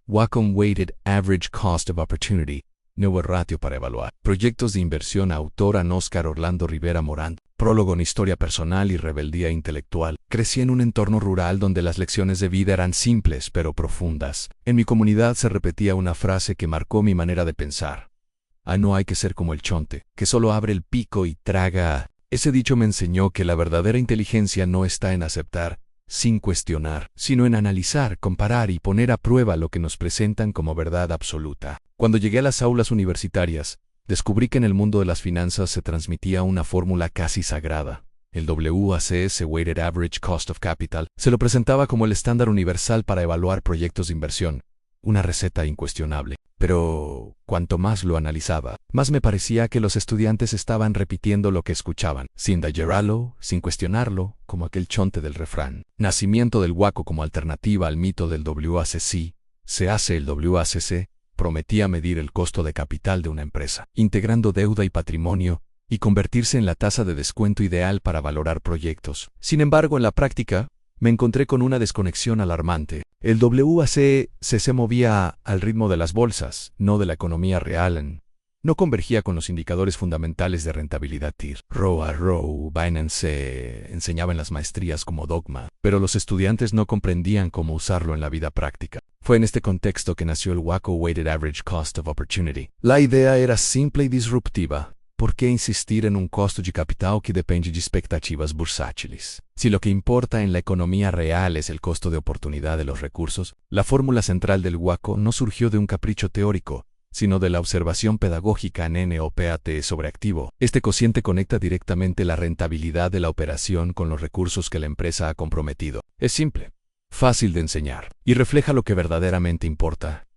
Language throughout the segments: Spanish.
Wacom Weighted Average Cost of Opportunity, nuevo ratio para evaluar. Proyectos de inversión. Autor Oscar Orlando Rivera Morán. Prólogo en historia personal y rebeldía intelectual. Crecí en un entorno rural donde las lecciones de vida eran simples pero profundas. En mi comunidad se repetía una frase que marcó mi manera de pensar. No hay que ser como el chonte, que solo abre el pico y traga. Ese dicho me enseñó que la verdadera inteligencia no está en aceptar, sin cuestionar, sino en analizar, comparar y poner a prueba lo que nos presentan como verdad absoluta. Cuando llegué a las aulas universitarias, descubrí que en el mundo de las finanzas se transmitía una fórmula casi sagrada. El WACS, Weighted Average Cost of Capital, se lo presentaba como el estándar universal para evaluar proyectos de inversión, una receta incuestionable. Pero, cuanto más lo analizaba, más me parecía que los estudiantes estaban repitiendo lo que escuchaban, sin digerarlo, sin cuestionarlo, como aquel chonte del refrán. Nacimiento del Waco como alternativa al mito del WACC. Se hace el WACC, prometía medir el costo de capital de una empresa, integrando deuda y patrimonio, y convertirse en la tasa de descuento ideal para valorar proyectos. Sin embargo, en la práctica, me encontré con una desconexión alarmante. El WACC se movía al ritmo de las bolsas, no de la economía real. No convergía con los indicadores fundamentales de rentabilidad TIR. ROA, Binance enseñaba en las maestrías como dogma, pero los estudiantes no comprendían cómo usarlo en la vida práctica. Fue en este contexto que nació el WACO Weighted Average Cost of Opportunity. La idea era simple y disruptiva. ¿Por qué insistir en un costo de capital que depende de expectativas bursátiles? Si lo que importa en la economía real es el costo de oportunidad de los recursos, la fórmula central del WACO no surgió de un capricho teórico, sino de la observación pedagógica en NOPAT sobre activo. Este cociente conecta directamente la rentabilidad de la operación con los recursos que la empresa ha comprometido. Es simple, fácil de enseñar, y refleja lo que verdaderamente importa.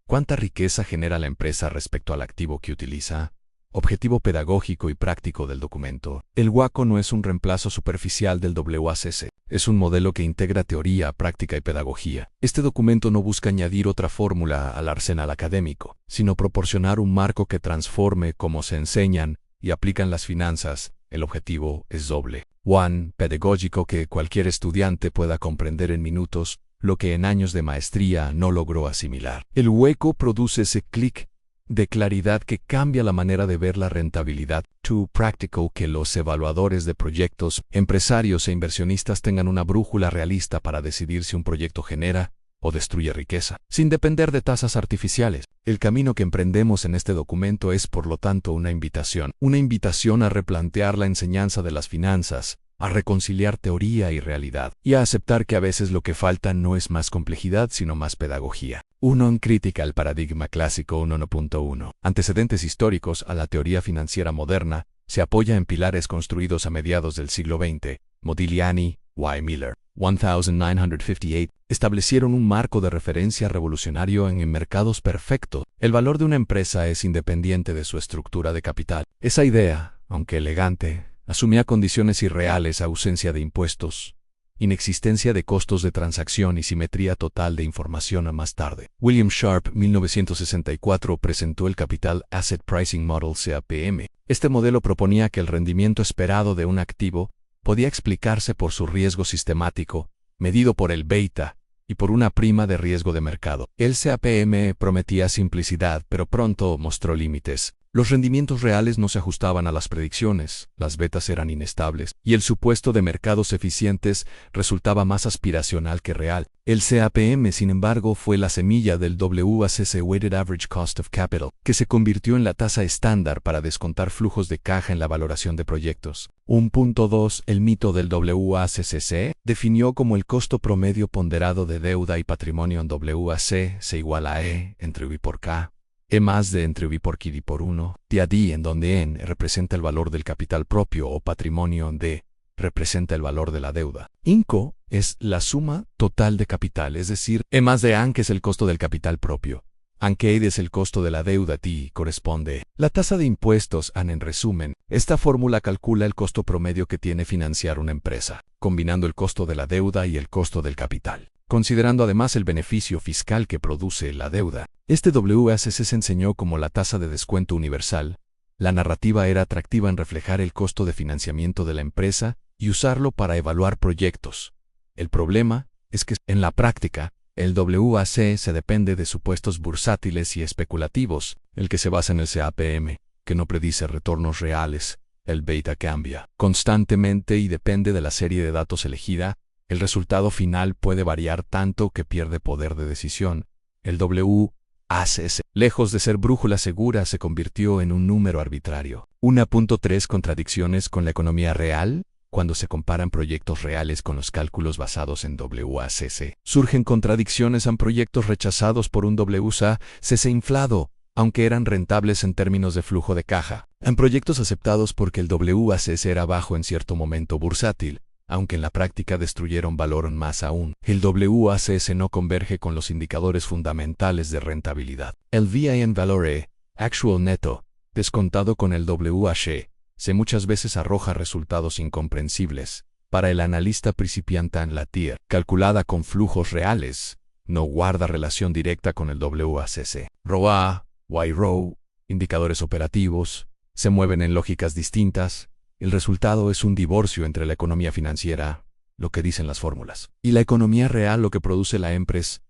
¿Cuánta riqueza genera la empresa respecto al activo que utiliza? Objetivo pedagógico y práctico del documento. El WACO no es un reemplazo superficial del WACC. Es un modelo que integra teoría, práctica y pedagogía. Este documento no busca añadir otra fórmula al arsenal académico, sino proporcionar un marco que transforme cómo se enseñan y aplican las finanzas. El objetivo es doble. One, pedagógico, que cualquier estudiante pueda comprender en minutos lo que en años de maestría no logró asimilar. El WACO produce ese clic de claridad que cambia la manera de ver la rentabilidad. Two, practical, que los evaluadores de proyectos, empresarios e inversionistas tengan una brújula realista para decidir si un proyecto genera o destruye riqueza, sin depender de tasas artificiales. El camino que emprendemos en este documento es, por lo tanto, una invitación a replantear la enseñanza de las finanzas, a reconciliar teoría y realidad, y a aceptar que a veces lo que falta no es más complejidad, sino más pedagogía. 1. En crítica al paradigma clásico 1.1. Antecedentes históricos a la teoría financiera moderna, se apoya en pilares construidos a mediados del siglo XX. Modigliani, Y. Miller, 1958, establecieron un marco de referencia revolucionario en mercados perfectos. El valor de una empresa es independiente de su estructura de capital. Esa idea, aunque elegante, asumía condiciones irreales: ausencia de impuestos, inexistencia de costos de transacción y simetría total de información. A más tarde, William Sharpe, 1964, presentó el Capital Asset Pricing Model, CAPM. Este modelo proponía que el rendimiento esperado de un activo podía explicarse por su riesgo sistemático, medido por el beta, y por una prima de riesgo de mercado. El CAPM prometía simplicidad, pero pronto mostró límites. Los rendimientos reales no se ajustaban a las predicciones, las betas eran inestables, y el supuesto de mercados eficientes resultaba más aspiracional que real. El CAPM, sin embargo, fue la semilla del WACC, Weighted Average Cost of Capital, que se convirtió en la tasa estándar para descontar flujos de caja en la valoración de proyectos. 1.2. El mito del WACC definió como el costo promedio ponderado de deuda y patrimonio en WAC se iguala a E entre V por K. E más de entre V por K y por 1, día D, en donde N representa el valor del capital propio o patrimonio, D representa el valor de la deuda. INCO es la suma total de capital, es decir, E más de AN, que es el costo del capital propio. ANCAID es el costo de la deuda, T corresponde la tasa de impuestos, AN. En resumen, esta fórmula calcula el costo promedio que tiene financiar una empresa, combinando el costo de la deuda y el costo del capital, considerando además el beneficio fiscal que produce la deuda. Este WACC se enseñó como la tasa de descuento universal. La narrativa era atractiva en reflejar el costo de financiamiento de la empresa y usarlo para evaluar proyectos. El problema es que, en la práctica, El WAC se depende de supuestos bursátiles y especulativos, el que se basa en el CAPM, que no predice retornos reales. El beta cambia constantemente y depende de la serie de datos elegida. El resultado final puede variar tanto que pierde poder de decisión. El WACC, lejos de ser brújula segura, se convirtió en un número arbitrario. 1.3 Contradicciones con la economía real. Cuando se comparan proyectos reales con los cálculos basados en WACC, surgen contradicciones en proyectos rechazados por un WACC inflado, aunque eran rentables en términos de flujo de caja, en proyectos aceptados porque el WACC era bajo en cierto momento bursátil, aunque en la práctica destruyeron valor más aún. El WACC no converge con los indicadores fundamentales de rentabilidad. El VIN Valore, Actual Neto, descontado con el WACC, muchas veces arroja resultados incomprensibles. Para el analista principiante en la TIR, calculada con flujos reales, no guarda relación directa con el WACC. ROA, YROW, indicadores operativos, se mueven en lógicas distintas. El resultado es un divorcio entre la economía financiera, lo que dicen las fórmulas, y la economía real, lo que produce la empresa.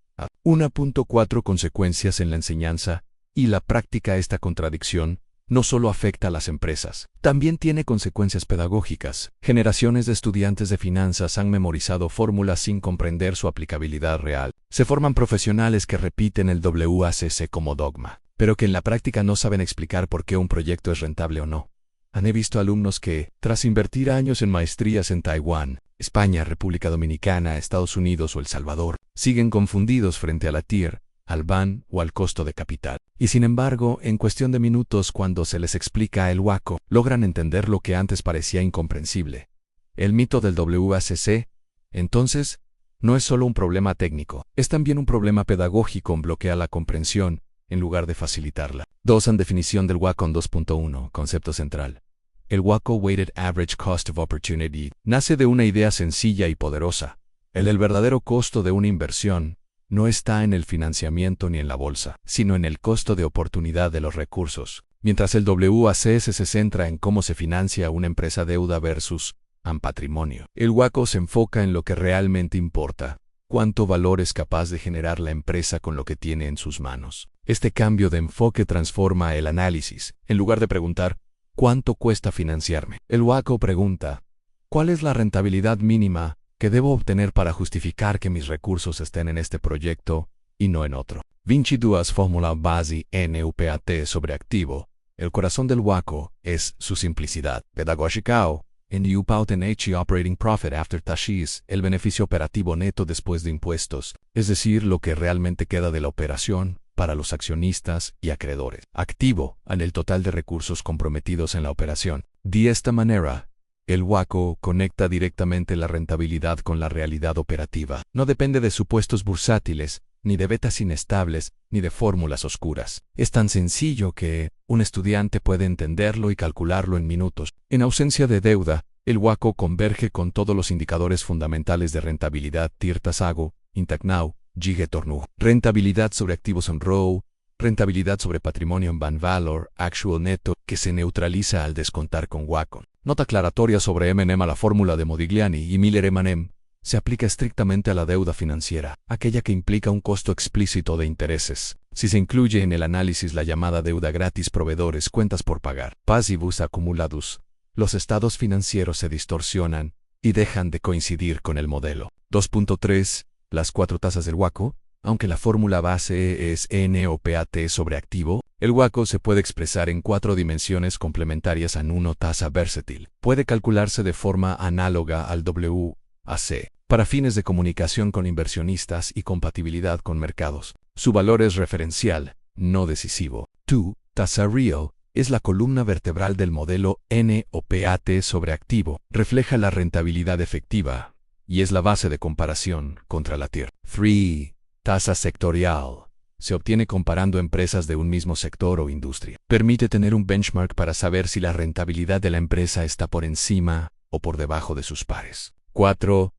1.4 Consecuencias en la enseñanza y la práctica. Esta contradicción no solo afecta a las empresas, también tiene consecuencias pedagógicas. Generaciones de estudiantes de finanzas han memorizado fórmulas sin comprender su aplicabilidad real. Se forman profesionales que repiten el WACC como dogma, pero que en la práctica no saben explicar por qué un proyecto es rentable o no. He visto alumnos que, tras invertir años en maestrías en Taiwán, España, República Dominicana, Estados Unidos o El Salvador, siguen confundidos frente a la TIR, al BAN o al costo de capital. Y sin embargo, en cuestión de minutos, cuando se les explica el WACC, logran entender lo que antes parecía incomprensible. El mito del WACC, entonces, no es solo un problema técnico, es también un problema pedagógico. Bloquea la comprensión en lugar de facilitarla. 2. Definición del WACC 2.1. Concepto central. El WACC, Weighted Average Cost of Opportunity, nace de una idea sencilla y poderosa. El verdadero costo de una inversión no está en el financiamiento ni en la bolsa, sino en el costo de oportunidad de los recursos. Mientras el WACC se centra en cómo se financia una empresa deuda versus un patrimonio, el WACC se enfoca en lo que realmente importa: cuánto valor es capaz de generar la empresa con lo que tiene en sus manos. Este cambio de enfoque transforma el análisis. En lugar de preguntar ¿cuánto cuesta financiarme?, el WACC pregunta ¿cuál es la rentabilidad mínima que debo obtener para justificar que mis recursos estén en este proyecto y no en otro? 22 Fórmula base NUPAT sobre activo. El corazón del WACC es su simplicidad pedagógica. NUPAT Operating Profit After Taxes, el beneficio operativo neto después de impuestos, es decir, lo que realmente queda de la operación para los accionistas y acreedores. Activo, en el total de recursos comprometidos en la operación. De esta manera, el WACC conecta directamente la rentabilidad con la realidad operativa. No depende de supuestos bursátiles, ni de betas inestables, ni de fórmulas oscuras. Es tan sencillo que un estudiante puede entenderlo y calcularlo en minutos. En ausencia de deuda, el WACC converge con todos los indicadores fundamentales de rentabilidad: TIR, TASAGO, INTACNAU, GIG-Tornu. Rentabilidad sobre activos en ROW, rentabilidad sobre patrimonio en BAN Valor, Actual Neto, que se neutraliza al descontar con WACC. Nota aclaratoria sobre M&M. La fórmula de Modigliani y Miller-M&M se aplica estrictamente a la deuda financiera, aquella que implica un costo explícito de intereses. Si se incluye en el análisis la llamada deuda gratis, proveedores, cuentas por pagar, passivus acumulados, los estados financieros se distorsionan y dejan de coincidir con el modelo. 2.3 Las 4 tasas del WACC. Aunque la fórmula base es NOPAT sobre activo, el WACC se puede expresar en 4 dimensiones complementarias en una tasa versátil. Puede calcularse de forma análoga al WACC para fines de comunicación con inversionistas y compatibilidad con mercados. Su valor es referencial, no decisivo. 2. Tasa real es la columna vertebral del modelo NOPAT sobre activo. Refleja la rentabilidad efectiva y es la base de comparación contra la TIR. 3. Tasa sectorial. Se obtiene comparando empresas de un mismo sector o industria. Permite tener un benchmark para saber si la rentabilidad de la empresa está por encima o por debajo de sus pares. 4.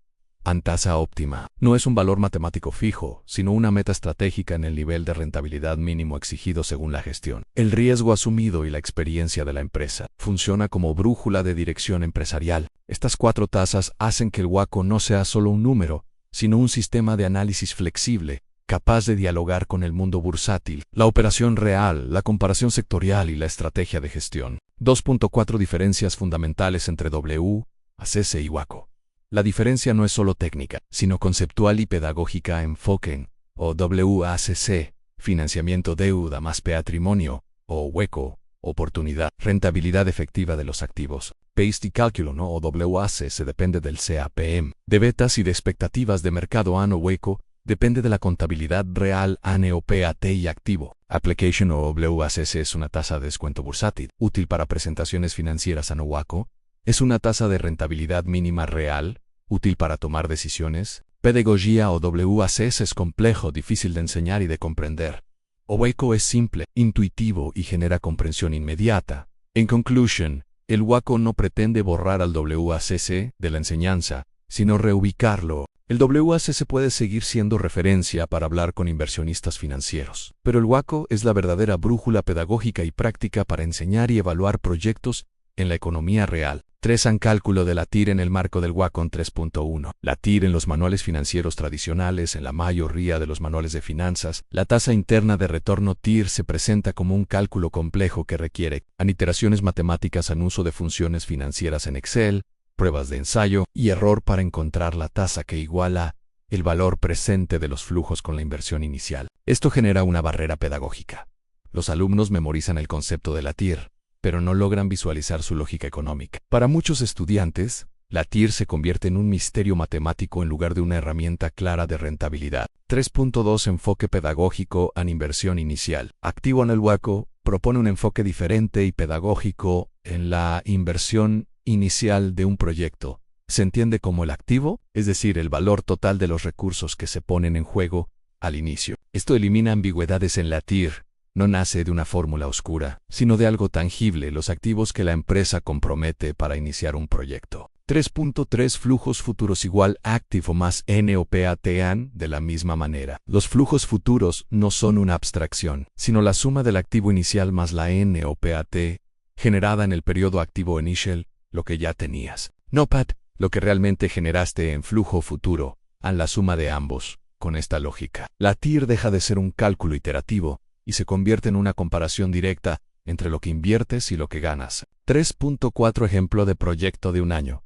Tasa óptima. No es un valor matemático fijo, sino una meta estratégica en el nivel de rentabilidad mínimo exigido según la gestión, el riesgo asumido y la experiencia de la empresa. Funciona como brújula de dirección empresarial. Estas 4 tasas hacen que el WACC no sea solo un número, sino un sistema de análisis flexible, capaz de dialogar con el mundo bursátil, la operación real, la comparación sectorial y la estrategia de gestión. 2.4 Diferencias fundamentales entre WACC y WACO. La diferencia no es solo técnica, sino conceptual y pedagógica. Enfoque, o WACC, financiamiento deuda más patrimonio, o WECO, oportunidad, rentabilidad efectiva de los activos. Paste y cálculo no o WACC se depende del CAPM, de betas y de expectativas de mercado ANO. WECO depende de la contabilidad real ANE o PAT y activo. Application o WACC es una tasa de descuento bursátil, útil para presentaciones financieras. ANO WACO es una tasa de rentabilidad mínima real, útil para tomar decisiones. Pedagogía o WACC es complejo, difícil de enseñar y de comprender. O WACO es simple, intuitivo y genera comprensión inmediata. En conclusion, el WACO no pretende borrar al WACC de la enseñanza, sino reubicarlo. El WACC puede seguir siendo referencia para hablar con inversionistas financieros, pero el WACO es la verdadera brújula pedagógica y práctica para enseñar y evaluar proyectos en la economía real. 3. Cálculo de la TIR en el marco del WACO. 3.1. La TIR en los manuales financieros tradicionales, en la mayoría de los manuales de finanzas, la tasa interna de retorno TIR se presenta como un cálculo complejo que requiere iteraciones matemáticas en uso de funciones financieras en Excel, pruebas de ensayo y error para encontrar la tasa que iguala el valor presente de los flujos con la inversión inicial. Esto genera una barrera pedagógica. Los alumnos memorizan el concepto de la TIR, pero no logran visualizar su lógica económica. Para muchos estudiantes, la TIR se convierte en un misterio matemático en lugar de una herramienta clara de rentabilidad. 3.2 Enfoque pedagógico en inversión inicial. Activo en el WACO propone un enfoque diferente y pedagógico en la inversión inicial de un proyecto. Se entiende como el activo, es decir, el valor total de los recursos que se ponen en juego al inicio. Esto elimina ambigüedades en la TIR. No nace de una fórmula oscura, sino de algo tangible, los activos que la empresa compromete para iniciar un proyecto. 3.3 Flujos futuros igual activo más N o PAT-AN de la misma manera. Los flujos futuros no son una abstracción, sino la suma del activo inicial más la N o PAT generada en el periodo activo initial, lo que ya tenías. No PAT, lo que realmente generaste en flujo futuro, en la suma de ambos. Con esta lógica, la TIR deja de ser un cálculo iterativo y se convierte en una comparación directa entre lo que inviertes y lo que ganas. 3.4 Ejemplo de proyecto de un año.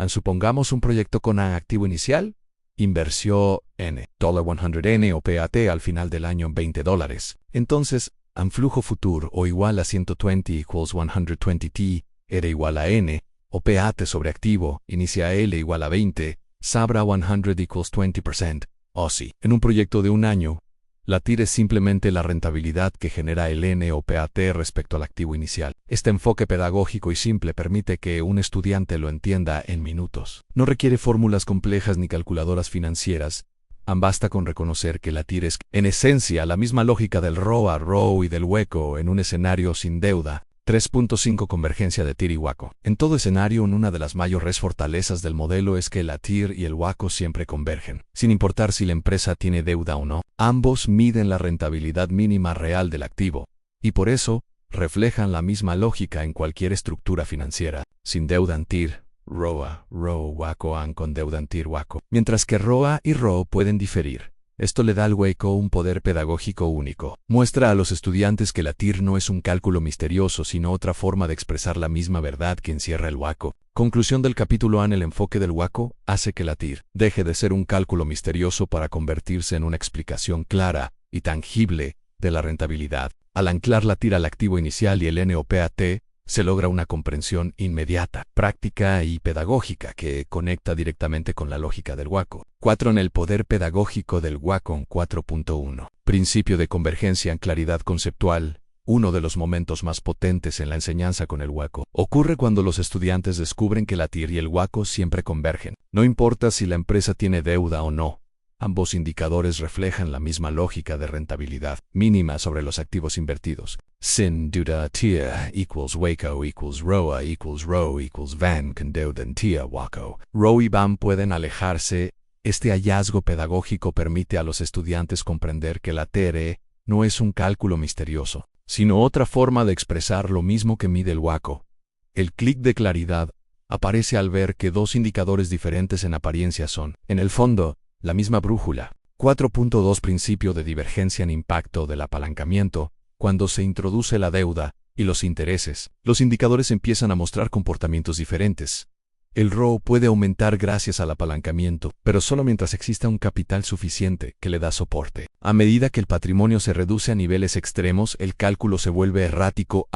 Supongamos un proyecto con activo inicial, inversión N, $100N o PAT al final del año $20. Entonces, flujo futuro o igual a 120 equals 120T era igual a N, o PAT sobre activo, inicia L igual a 20, sabra 100 equals 20%, o sí. En un proyecto de un año, la TIR es simplemente la rentabilidad que genera el N o PAT respecto al activo inicial. Este enfoque pedagógico y simple permite que un estudiante lo entienda en minutos. No requiere fórmulas complejas ni calculadoras financieras. Basta con reconocer que la TIR es, en esencia, la misma lógica del ROA, ROE y del WECO en un escenario sin deuda. 3.5 Convergencia de TIR y WACO. En todo escenario, una de las mayores fortalezas del modelo es que la TIR y el WACO siempre convergen. Sin importar si la empresa tiene deuda o no, ambos miden la rentabilidad mínima real del activo, y por eso, reflejan la misma lógica en cualquier estructura financiera. Sin deuda en TIR, ROA, ROE, WACO con deuda en TIR, WACO. Mientras que ROA y ROE pueden diferir. Esto le da al WACO un poder pedagógico único. Muestra a los estudiantes que la TIR no es un cálculo misterioso, sino otra forma de expresar la misma verdad que encierra el WACO. Conclusión del capítulo A. El enfoque del WACO hace que la TIR deje de ser un cálculo misterioso para convertirse en una explicación clara y tangible de la rentabilidad. Al anclar la TIR al activo inicial y el N o PAT, se logra una comprensión inmediata, práctica y pedagógica que conecta directamente con la lógica del WACO. 4. En el poder pedagógico del WACO. 4.1. Principio de convergencia en claridad conceptual. Uno de los momentos más potentes en la enseñanza con el WACO ocurre cuando los estudiantes descubren que la TIR y el WACO siempre convergen. No importa si la empresa tiene deuda o no. Ambos indicadores reflejan la misma lógica de rentabilidad mínima sobre los activos invertidos. Sin duda, TIR equals WACO equals ROA equals ROE equals VAN con deuda en TIR WACO. ROE y VAN pueden alejarse. Este hallazgo pedagógico permite a los estudiantes comprender que la TIR no es un cálculo misterioso, sino otra forma de expresar lo mismo que mide el WACO. El clic de claridad aparece al ver que dos indicadores diferentes en apariencia son, en el fondo, la misma brújula. 4.2 Principio de divergencia en impacto del apalancamiento. Cuando se introduce la deuda y los intereses, los indicadores empiezan a mostrar comportamientos diferentes. El ROE puede aumentar gracias al apalancamiento, pero solo mientras exista un capital suficiente que le da soporte. A medida que el patrimonio se reduce a niveles extremos, el cálculo se vuelve errático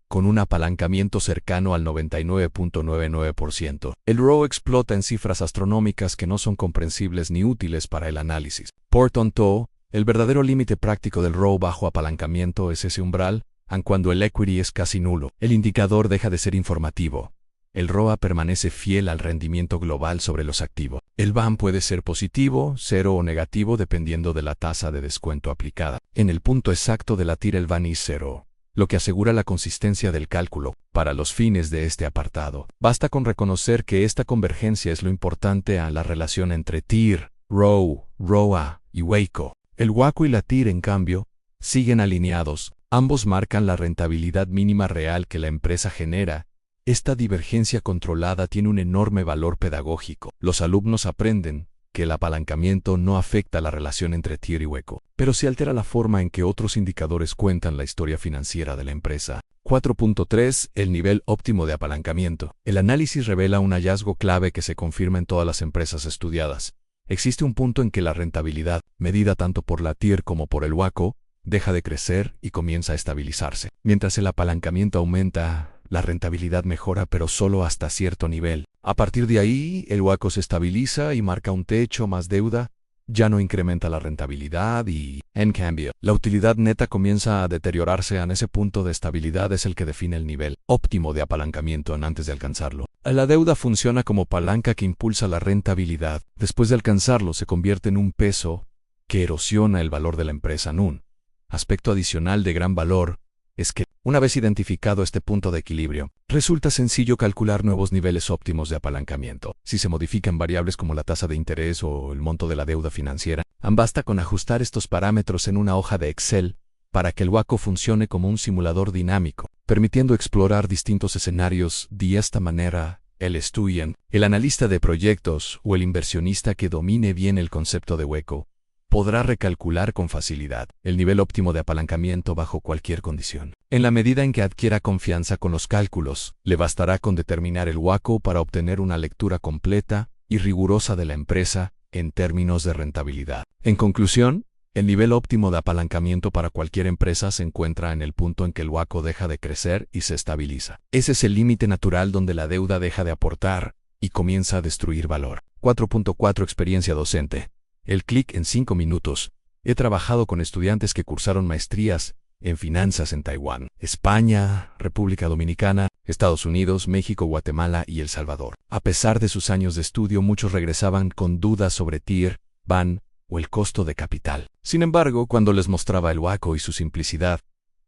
con un apalancamiento cercano al 99.99%. El ROE explota en cifras astronómicas que no son comprensibles ni útiles para el análisis. Por tanto, el verdadero límite práctico del ROE bajo apalancamiento es ese umbral, aun cuando el equity es casi nulo. El indicador deja de ser informativo. El ROA permanece fiel al rendimiento global sobre los activos. El BAM puede ser positivo, cero o negativo dependiendo de la tasa de descuento aplicada. En el punto exacto de la TIR el BAM es cero, lo que asegura la consistencia del cálculo. Para los fines de este apartado, basta con reconocer que esta convergencia es lo importante a la relación entre TIR, ROE, ROA y WACO. El WACO y la TIR, en cambio, siguen alineados. Ambos marcan la rentabilidad mínima real que la empresa genera. Esta divergencia controlada tiene un enorme valor pedagógico. Los alumnos aprenden que el apalancamiento no afecta la relación entre TIR y WACO, pero sí altera la forma en que otros indicadores cuentan la historia financiera de la empresa. 4.3 El nivel óptimo de apalancamiento. El análisis revela un hallazgo clave que se confirma en todas las empresas estudiadas. Existe un punto en que la rentabilidad, medida tanto por la TIR como por el WACO, deja de crecer y comienza a estabilizarse. Mientras el apalancamiento aumenta, la rentabilidad mejora, pero solo hasta cierto nivel. A partir de ahí, el WACO se estabiliza y marca un techo. Más deuda ya no incrementa la rentabilidad y, en cambio, la utilidad neta comienza a deteriorarse. En ese punto de estabilidad es el que define el nivel óptimo de apalancamiento antes de alcanzarlo. La deuda funciona como palanca que impulsa la rentabilidad. Después de alcanzarlo, se convierte en un peso que erosiona el valor de la empresa. Un aspecto adicional de gran valor es que, una vez identificado este punto de equilibrio, resulta sencillo calcular nuevos niveles óptimos de apalancamiento. Si se modifican variables como la tasa de interés o el monto de la deuda financiera, basta con ajustar estos parámetros en una hoja de Excel para que el WACO funcione como un simulador dinámico, permitiendo explorar distintos escenarios. De esta manera, el estudiante, el analista de proyectos o el inversionista que domine bien el concepto de WACO podrá recalcular con facilidad el nivel óptimo de apalancamiento bajo cualquier condición. En la medida en que adquiera confianza con los cálculos, le bastará con determinar el WACO para obtener una lectura completa y rigurosa de la empresa en términos de rentabilidad. En conclusión, el nivel óptimo de apalancamiento para cualquier empresa se encuentra en el punto en que el WACO deja de crecer y se estabiliza. Ese es el límite natural donde la deuda deja de aportar y comienza a destruir valor. 4.4 Experiencia docente. El clic en 5 minutos. He trabajado con estudiantes que cursaron maestrías en finanzas en Taiwán, España, República Dominicana, Estados Unidos, México, Guatemala y El Salvador. A pesar de sus años de estudio, muchos regresaban con dudas sobre TIR, BAN o el costo de capital. Sin embargo, cuando les mostraba el WACO y su simplicidad,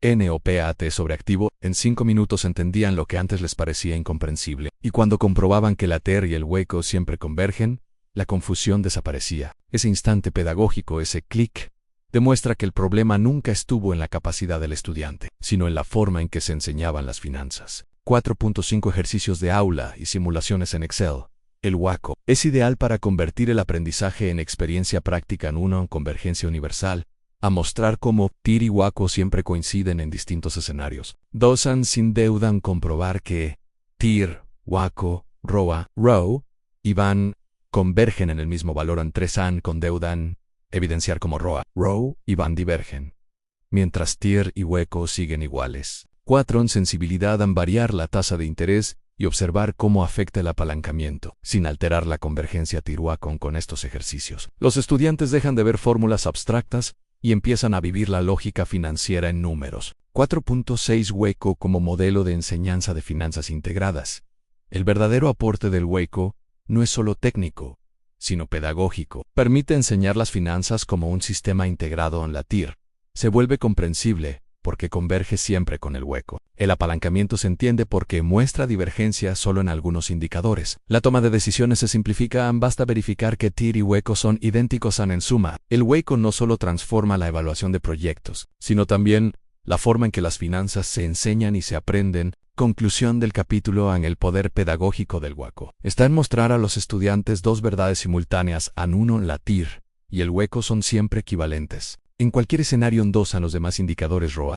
NOPAT sobre activo, en 5 minutos entendían lo que antes les parecía incomprensible. Y cuando comprobaban que la TIR y el WACO siempre convergen, la confusión desaparecía. Ese instante pedagógico, ese clic, demuestra que el problema nunca estuvo en la capacidad del estudiante, sino en la forma en que se enseñaban las finanzas. 4.5 Ejercicios de aula y simulaciones en Excel. El WACO es ideal para convertir el aprendizaje en experiencia práctica en una convergencia universal, a mostrar cómo TIR y WACO siempre coinciden en distintos escenarios. 2. Sin deuda, comprobar que TIR, WACO, ROA, ROE y BAN convergen en el mismo valor. 3. Con deuda, evidenciar cómo ROA, ROE y BAN divergen, mientras TIR y WACO siguen iguales. 4. Sensibilidad, variar la tasa de interés y observar cómo afecta el apalancamiento, sin alterar la convergencia TIR-WACO. Con estos ejercicios, los estudiantes dejan de ver fórmulas abstractas y empiezan a vivir la lógica financiera en números. 4.6 WACO como modelo de enseñanza de finanzas integradas. El verdadero aporte del WACO no es solo técnico, sino pedagógico. Permite enseñar las finanzas como un sistema integrado en la TIR. Se vuelve comprensible porque converge siempre con el WACO. El apalancamiento se entiende porque muestra divergencia solo en algunos indicadores. La toma de decisiones se simplifica. Basta verificar que TIR y WACO son idénticos. En suma, el WACO no solo transforma la evaluación de proyectos, sino también la forma en que las finanzas se enseñan y se aprenden. Conclusión del capítulo en el poder pedagógico del hueco. Está en mostrar a los estudiantes dos verdades simultáneas, an uno, la TIR, y el hueco son siempre equivalentes. En cualquier escenario endosan los demás indicadores ROA,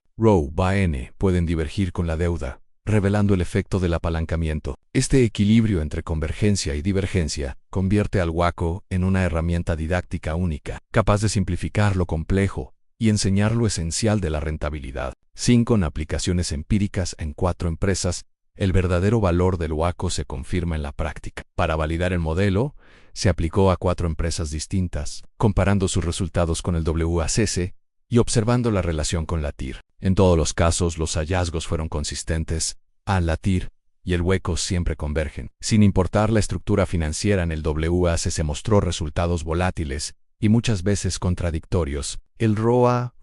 N, pueden divergir con la deuda, revelando el efecto del apalancamiento. Este equilibrio entre convergencia y divergencia convierte al hueco en una herramienta didáctica única, capaz de simplificar lo complejo y enseñar lo esencial de la rentabilidad. 5. En aplicaciones empíricas en 4 empresas, el verdadero valor del hueco se confirma en la práctica. Para validar el modelo, se aplicó a 4 empresas distintas, comparando sus resultados con el WACC y observando la relación con la TIR. En todos los casos, los hallazgos fueron consistentes. La TIR y el hueco siempre convergen. Sin importar la estructura financiera, en el WACC se mostró resultados volátiles y muchas veces contradictorios. El ROA,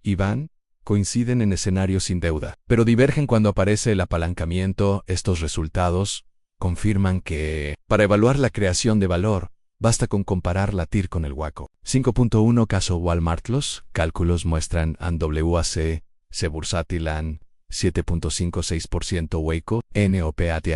y VAN coinciden en escenarios sin deuda, pero divergen cuando aparece el apalancamiento. Estos resultados confirman que, para evaluar la creación de valor, basta con comparar la TIR con el hueco. 5.1 Caso Walmart. Los cálculos muestran an WACC, se bursátil an 7.56%, hueco, NOPAT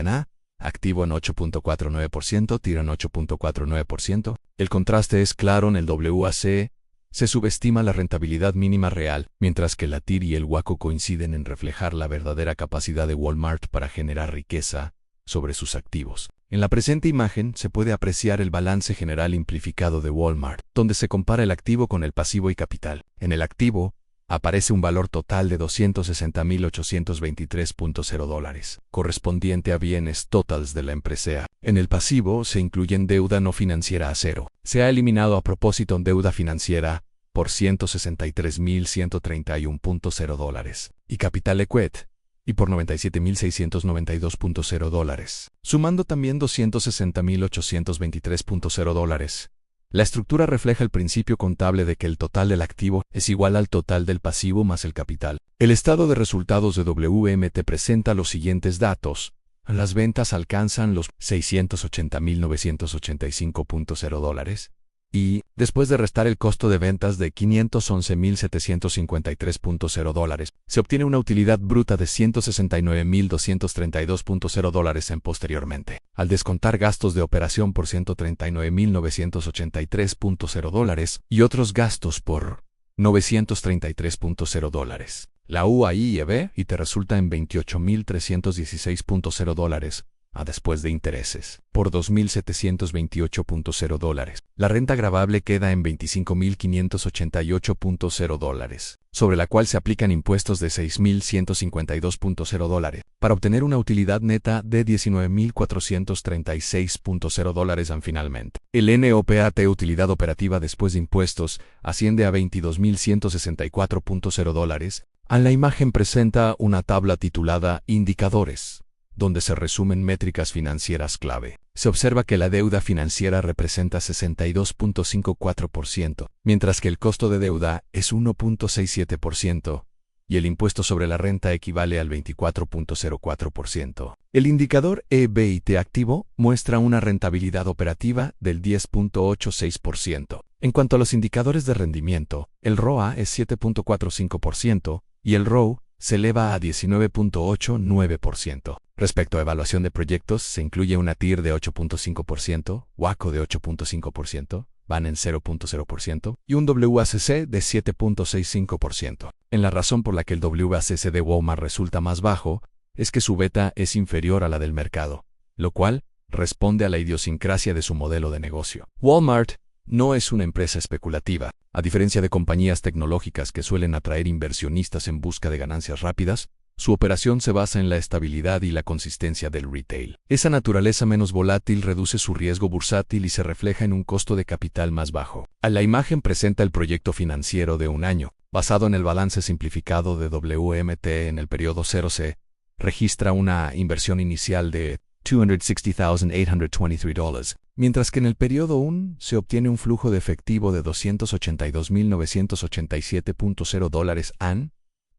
activo en 8.49%, TIR en 8.49%. El contraste es claro. En el WACC se subestima la rentabilidad mínima real, mientras que la TIR y el hueco coinciden en reflejar la verdadera capacidad de Walmart para generar riqueza sobre sus activos. En la presente imagen se puede apreciar el balance general simplificado de Walmart, donde se compara el activo con el pasivo y capital. En el activo, aparece un valor total de $260.823.0, correspondiente a bienes totales de la empresa. En el pasivo se incluyen deuda no financiera a cero. Se ha eliminado a propósito deuda financiera por $163.131.0 y capital equity y por $97.692.0, sumando también $260.823.0. La estructura refleja el principio contable de que el total del activo es igual al total del pasivo más el capital. El estado de resultados de WMT presenta los siguientes datos. Las ventas alcanzan los $680.985.0 y, después de restar el costo de ventas de $511.753.0, se obtiene una utilidad bruta de $169.232.0 en posteriormente. Al descontar gastos de operación por $139.983.0 y otros gastos por $933.0, la UAIEB te resulta en $28.316.0 después de intereses, por $2.728.0. La renta gravable queda en $25.588.0, sobre la cual se aplican impuestos de $6.152.0, para obtener una utilidad neta de $19.436.0. Finalmente, el NOPAT, utilidad operativa después de impuestos, asciende a $22.164.0. La imagen presenta una tabla titulada Indicadores, donde se resumen métricas financieras clave. Se observa que la deuda financiera representa 62.54%, mientras que el costo de deuda es 1.67%, y el impuesto sobre la renta equivale al 24.04%. El indicador EBIT activo muestra una rentabilidad operativa del 10.86%. En cuanto a los indicadores de rendimiento, el ROA es 7.45% y el ROE se eleva a 19.89%. Respecto a evaluación de proyectos, se incluye una TIR de 8.5%, WACO de 8.5%, VAN en 0.0% y un WACC de 7.65%. En la razón por la que el WACC de Walmart resulta más bajo es que su beta es inferior a la del mercado, lo cual responde a la idiosincrasia de su modelo de negocio. Walmart no es una empresa especulativa. A diferencia de compañías tecnológicas que suelen atraer inversionistas en busca de ganancias rápidas, su operación se basa en la estabilidad y la consistencia del retail. Esa naturaleza menos volátil reduce su riesgo bursátil y se refleja en un costo de capital más bajo. La imagen presenta el proyecto financiero de un año, basado en el balance simplificado de WMT en el periodo 0C, registra una inversión inicial de $260,823, mientras que en el periodo 1 se obtiene un flujo de efectivo de $282.987.0 AN.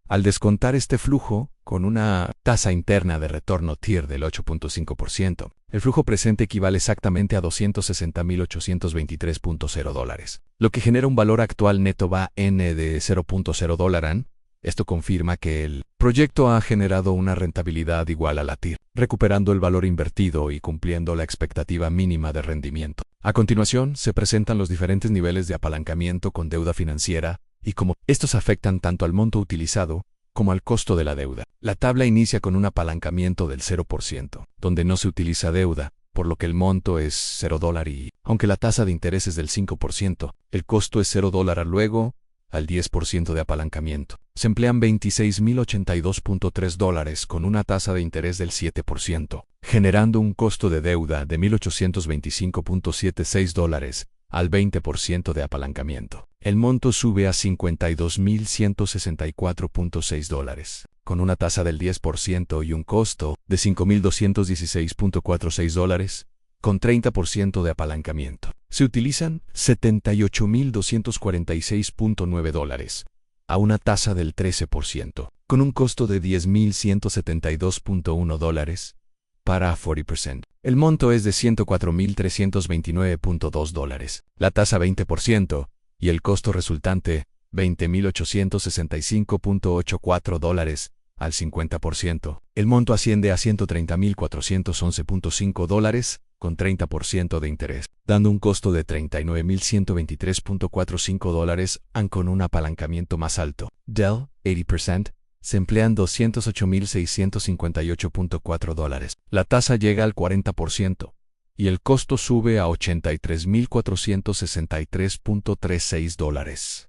Al descontar este flujo, con una tasa interna de retorno TIR del 8.5%, el flujo presente equivale exactamente a $260.823.0, lo que genera un valor actual neto VAN de $0.0 AN, Esto confirma que el proyecto ha generado una rentabilidad igual a la TIR, recuperando el valor invertido y cumpliendo la expectativa mínima de rendimiento. A continuación, se presentan los diferentes niveles de apalancamiento con deuda financiera y cómo estos afectan tanto al monto utilizado como al costo de la deuda. La tabla inicia con un apalancamiento del 0%, donde no se utiliza deuda, por lo que el monto es $0 y, aunque la tasa de interés es del 5%, el costo es $0. Luego, al 10% de apalancamiento, se emplean $26.082.3 con una tasa de interés del 7%, generando un costo de deuda de $1.825.76 al 20% de apalancamiento. El monto sube a $52.164.6, con una tasa del 10% y un costo de $5.216.46, con 30% de apalancamiento. Se utilizan $78.246.9, a una tasa del 13%, con un costo de $10.172.1 para 40%. El monto es de $104.329.2, la tasa 20%, y el costo resultante, $20.865.84 al 50%. El monto asciende a $130.411.5 con 30% de interés, dando un costo de $39.123.45 con un apalancamiento más alto. Del 80%, se emplean $208.658.4. La tasa llega al 40%, y el costo sube a $83.463.36.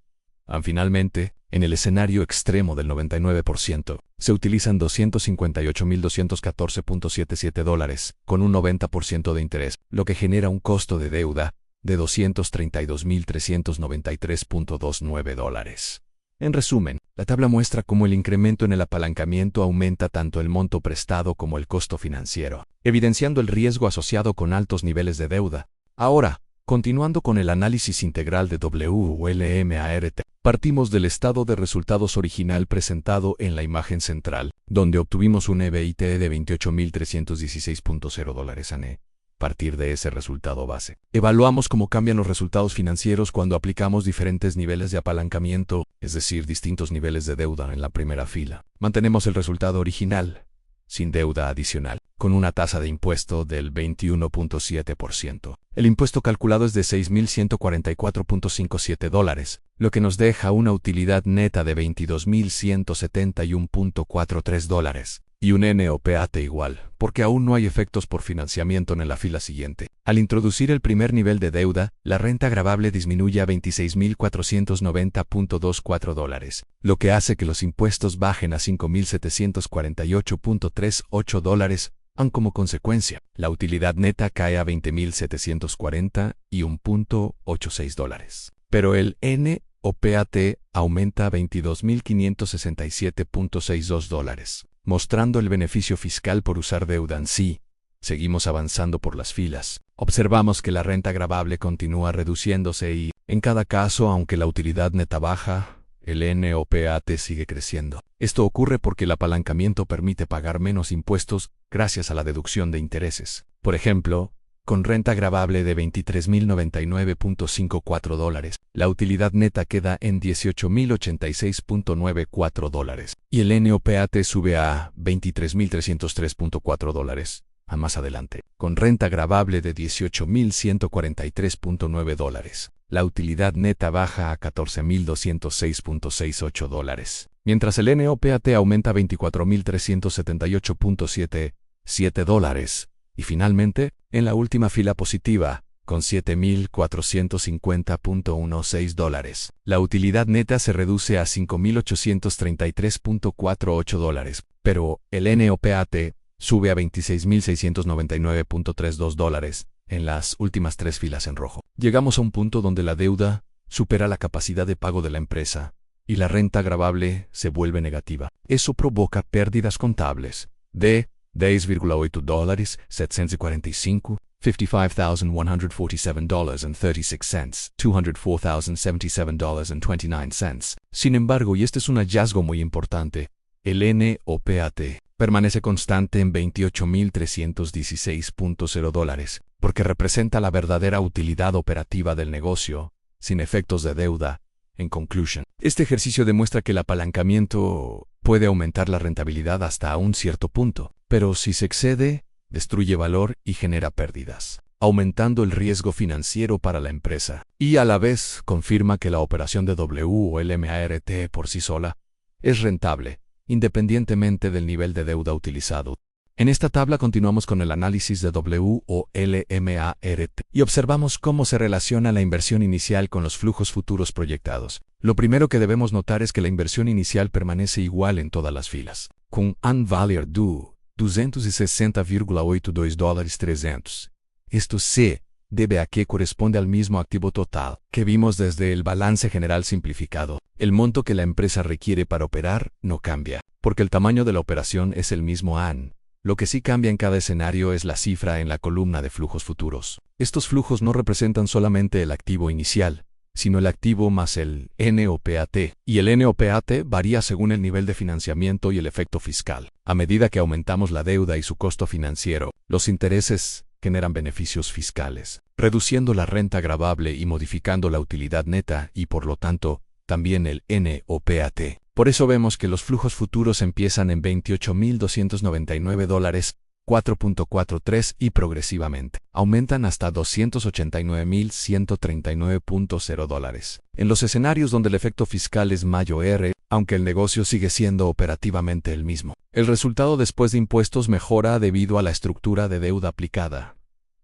Finalmente, en el escenario extremo del 99%, se utilizan $258.214.77 con un 90% de interés, lo que genera un costo de deuda de $232.393.29. En resumen, la tabla muestra cómo el incremento en el apalancamiento aumenta tanto el monto prestado como el costo financiero, evidenciando el riesgo asociado con altos niveles de deuda. Ahora, continuando con el análisis integral de WLMART, partimos del estado de resultados original presentado en la imagen central, donde obtuvimos un EBIT de $28.316.0 ANE. Partir de ese resultado base, evaluamos cómo cambian los resultados financieros cuando aplicamos diferentes niveles de apalancamiento, es decir, distintos niveles de deuda en la primera fila. Mantenemos el resultado original, sin deuda adicional, con una tasa de impuesto del 21.7%. El impuesto calculado es de $6.144.57, lo que nos deja una utilidad neta de $22.171.43. Y un NOPAT igual, porque aún no hay efectos por financiamiento en la fila siguiente. Al introducir el primer nivel de deuda, la renta gravable disminuye a $26.490.24, lo que hace que los impuestos bajen a $5.748.38. Como consecuencia, la utilidad neta cae a $20.741.86. Pero el NOPAT aumenta a $22.567.62. Mostrando el beneficio fiscal por usar deuda en sí. Seguimos avanzando por las filas. Observamos que la renta gravable continúa reduciéndose y, en cada caso, aunque la utilidad neta baja, el NOPAT sigue creciendo. Esto ocurre porque el apalancamiento permite pagar menos impuestos gracias a la deducción de intereses. Por ejemplo, con renta gravable de $23.099.54, la utilidad neta queda en $18.086.94 y el NOPAT sube a $23.303.4 a más adelante. Con renta gravable de $18.143.9, la utilidad neta baja a $14.206.68, mientras el NOPAT aumenta a $24.378.77. Y finalmente, en la última fila positiva, con $7.450.16, la utilidad neta se reduce a $5.833.48, pero el NOPAT sube a $26.699.32 en las últimas tres filas en rojo. Llegamos a un punto donde la deuda supera la capacidad de pago de la empresa y la renta gravable se vuelve negativa. Eso provoca pérdidas contables de $10.8, $745, $55,147.36, $204,077.29. Sin embargo, y este es un hallazgo muy importante, el NOPAT permanece constante en $28.316.0, porque representa la verdadera utilidad operativa del negocio, sin efectos de deuda, En conclusion, este ejercicio demuestra que el apalancamiento puede aumentar la rentabilidad hasta un cierto punto, pero si se excede, destruye valor y genera pérdidas, aumentando el riesgo financiero para la empresa, y a la vez confirma que la operación de W o LMART por sí sola es rentable, independientemente del nivel de deuda utilizado. En esta tabla continuamos con el análisis de W o LMART y observamos cómo se relaciona la inversión inicial con los flujos futuros proyectados. Lo primero que debemos notar es que la inversión inicial permanece igual en todas las filas, con un valor de $260,82. Esto se debe a que corresponde al mismo activo total que vimos desde el balance general simplificado. El monto que la empresa requiere para operar no cambia, porque el tamaño de la operación es el mismo AN. Lo que sí cambia en cada escenario es la cifra en la columna de flujos futuros. Estos flujos no representan solamente el activo inicial, sino el activo más el NOPAT, y el NOPAT varía según el nivel de financiamiento y el efecto fiscal. A medida que aumentamos la deuda y su costo financiero, los intereses generan beneficios fiscales, reduciendo la renta gravable y modificando la utilidad neta y, por lo tanto, también el NOPAT. Por eso vemos que los flujos futuros empiezan en $28,299, 4.43 y progresivamente aumentan hasta $289,139.0. En los escenarios donde el efecto fiscal es mayor, aunque el negocio sigue siendo operativamente el mismo, el resultado después de impuestos mejora debido a la estructura de deuda aplicada.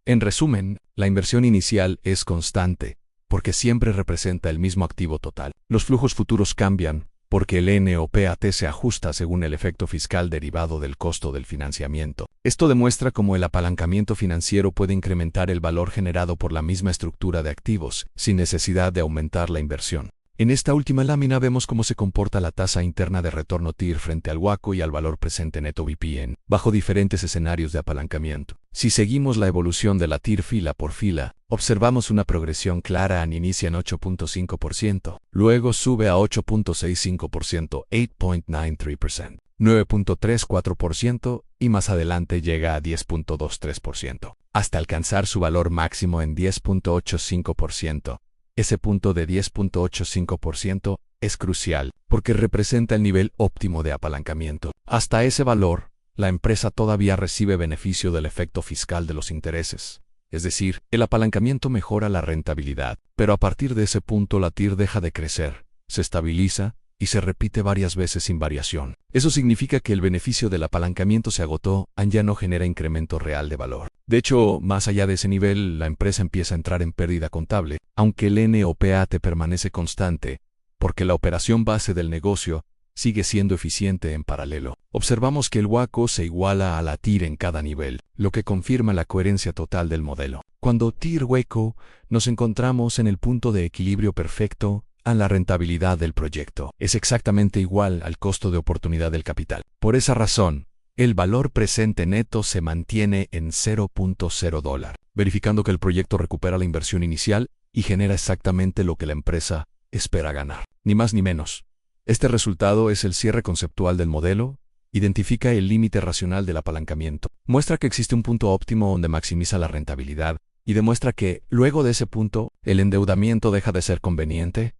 En resumen, la inversión inicial es constante, porque siempre representa el mismo activo total. Los flujos futuros cambian, porque el NOPAT se ajusta según el efecto fiscal derivado del costo del financiamiento. Esto demuestra cómo el apalancamiento financiero puede incrementar el valor generado por la misma estructura de activos, sin necesidad de aumentar la inversión. En esta última lámina vemos cómo se comporta la tasa interna de retorno TIR frente al WACO y al valor presente neto VPN, bajo diferentes escenarios de apalancamiento. Si seguimos la evolución de la TIR fila por fila, observamos una progresión clara. Inicia en 8.5%, luego sube a 8.65%, 8.93%, 9.34% y más adelante llega a 10.23%, hasta alcanzar su valor máximo en 10.85%. Ese punto de 10.85% es crucial porque representa el nivel óptimo de apalancamiento. Hasta ese valor, la empresa todavía recibe beneficio del efecto fiscal de los intereses. Es decir, el apalancamiento mejora la rentabilidad, pero a partir de ese punto la TIR deja de crecer, se estabiliza y se repite varias veces sin variación. Eso significa que el beneficio del apalancamiento se agotó y ya no genera incremento real de valor. De hecho, más allá de ese nivel, la empresa empieza a entrar en pérdida contable, aunque el NOPAT permanece constante, porque la operación base del negocio sigue siendo eficiente en paralelo. Observamos que el WACO se iguala a la TIR en cada nivel, lo que confirma la coherencia total del modelo. Cuando TIR-WACO, nos encontramos en el punto de equilibrio perfecto a la rentabilidad del proyecto. Es exactamente igual al costo de oportunidad del capital. Por esa razón, el valor presente neto se mantiene en $0.0, verificando que el proyecto recupera la inversión inicial y genera exactamente lo que la empresa espera ganar, ni más ni menos. Este resultado es el cierre conceptual del modelo, identifica el límite racional del apalancamiento, muestra que existe un punto óptimo donde maximiza la rentabilidad y demuestra que, luego de ese punto, el endeudamiento deja de ser conveniente.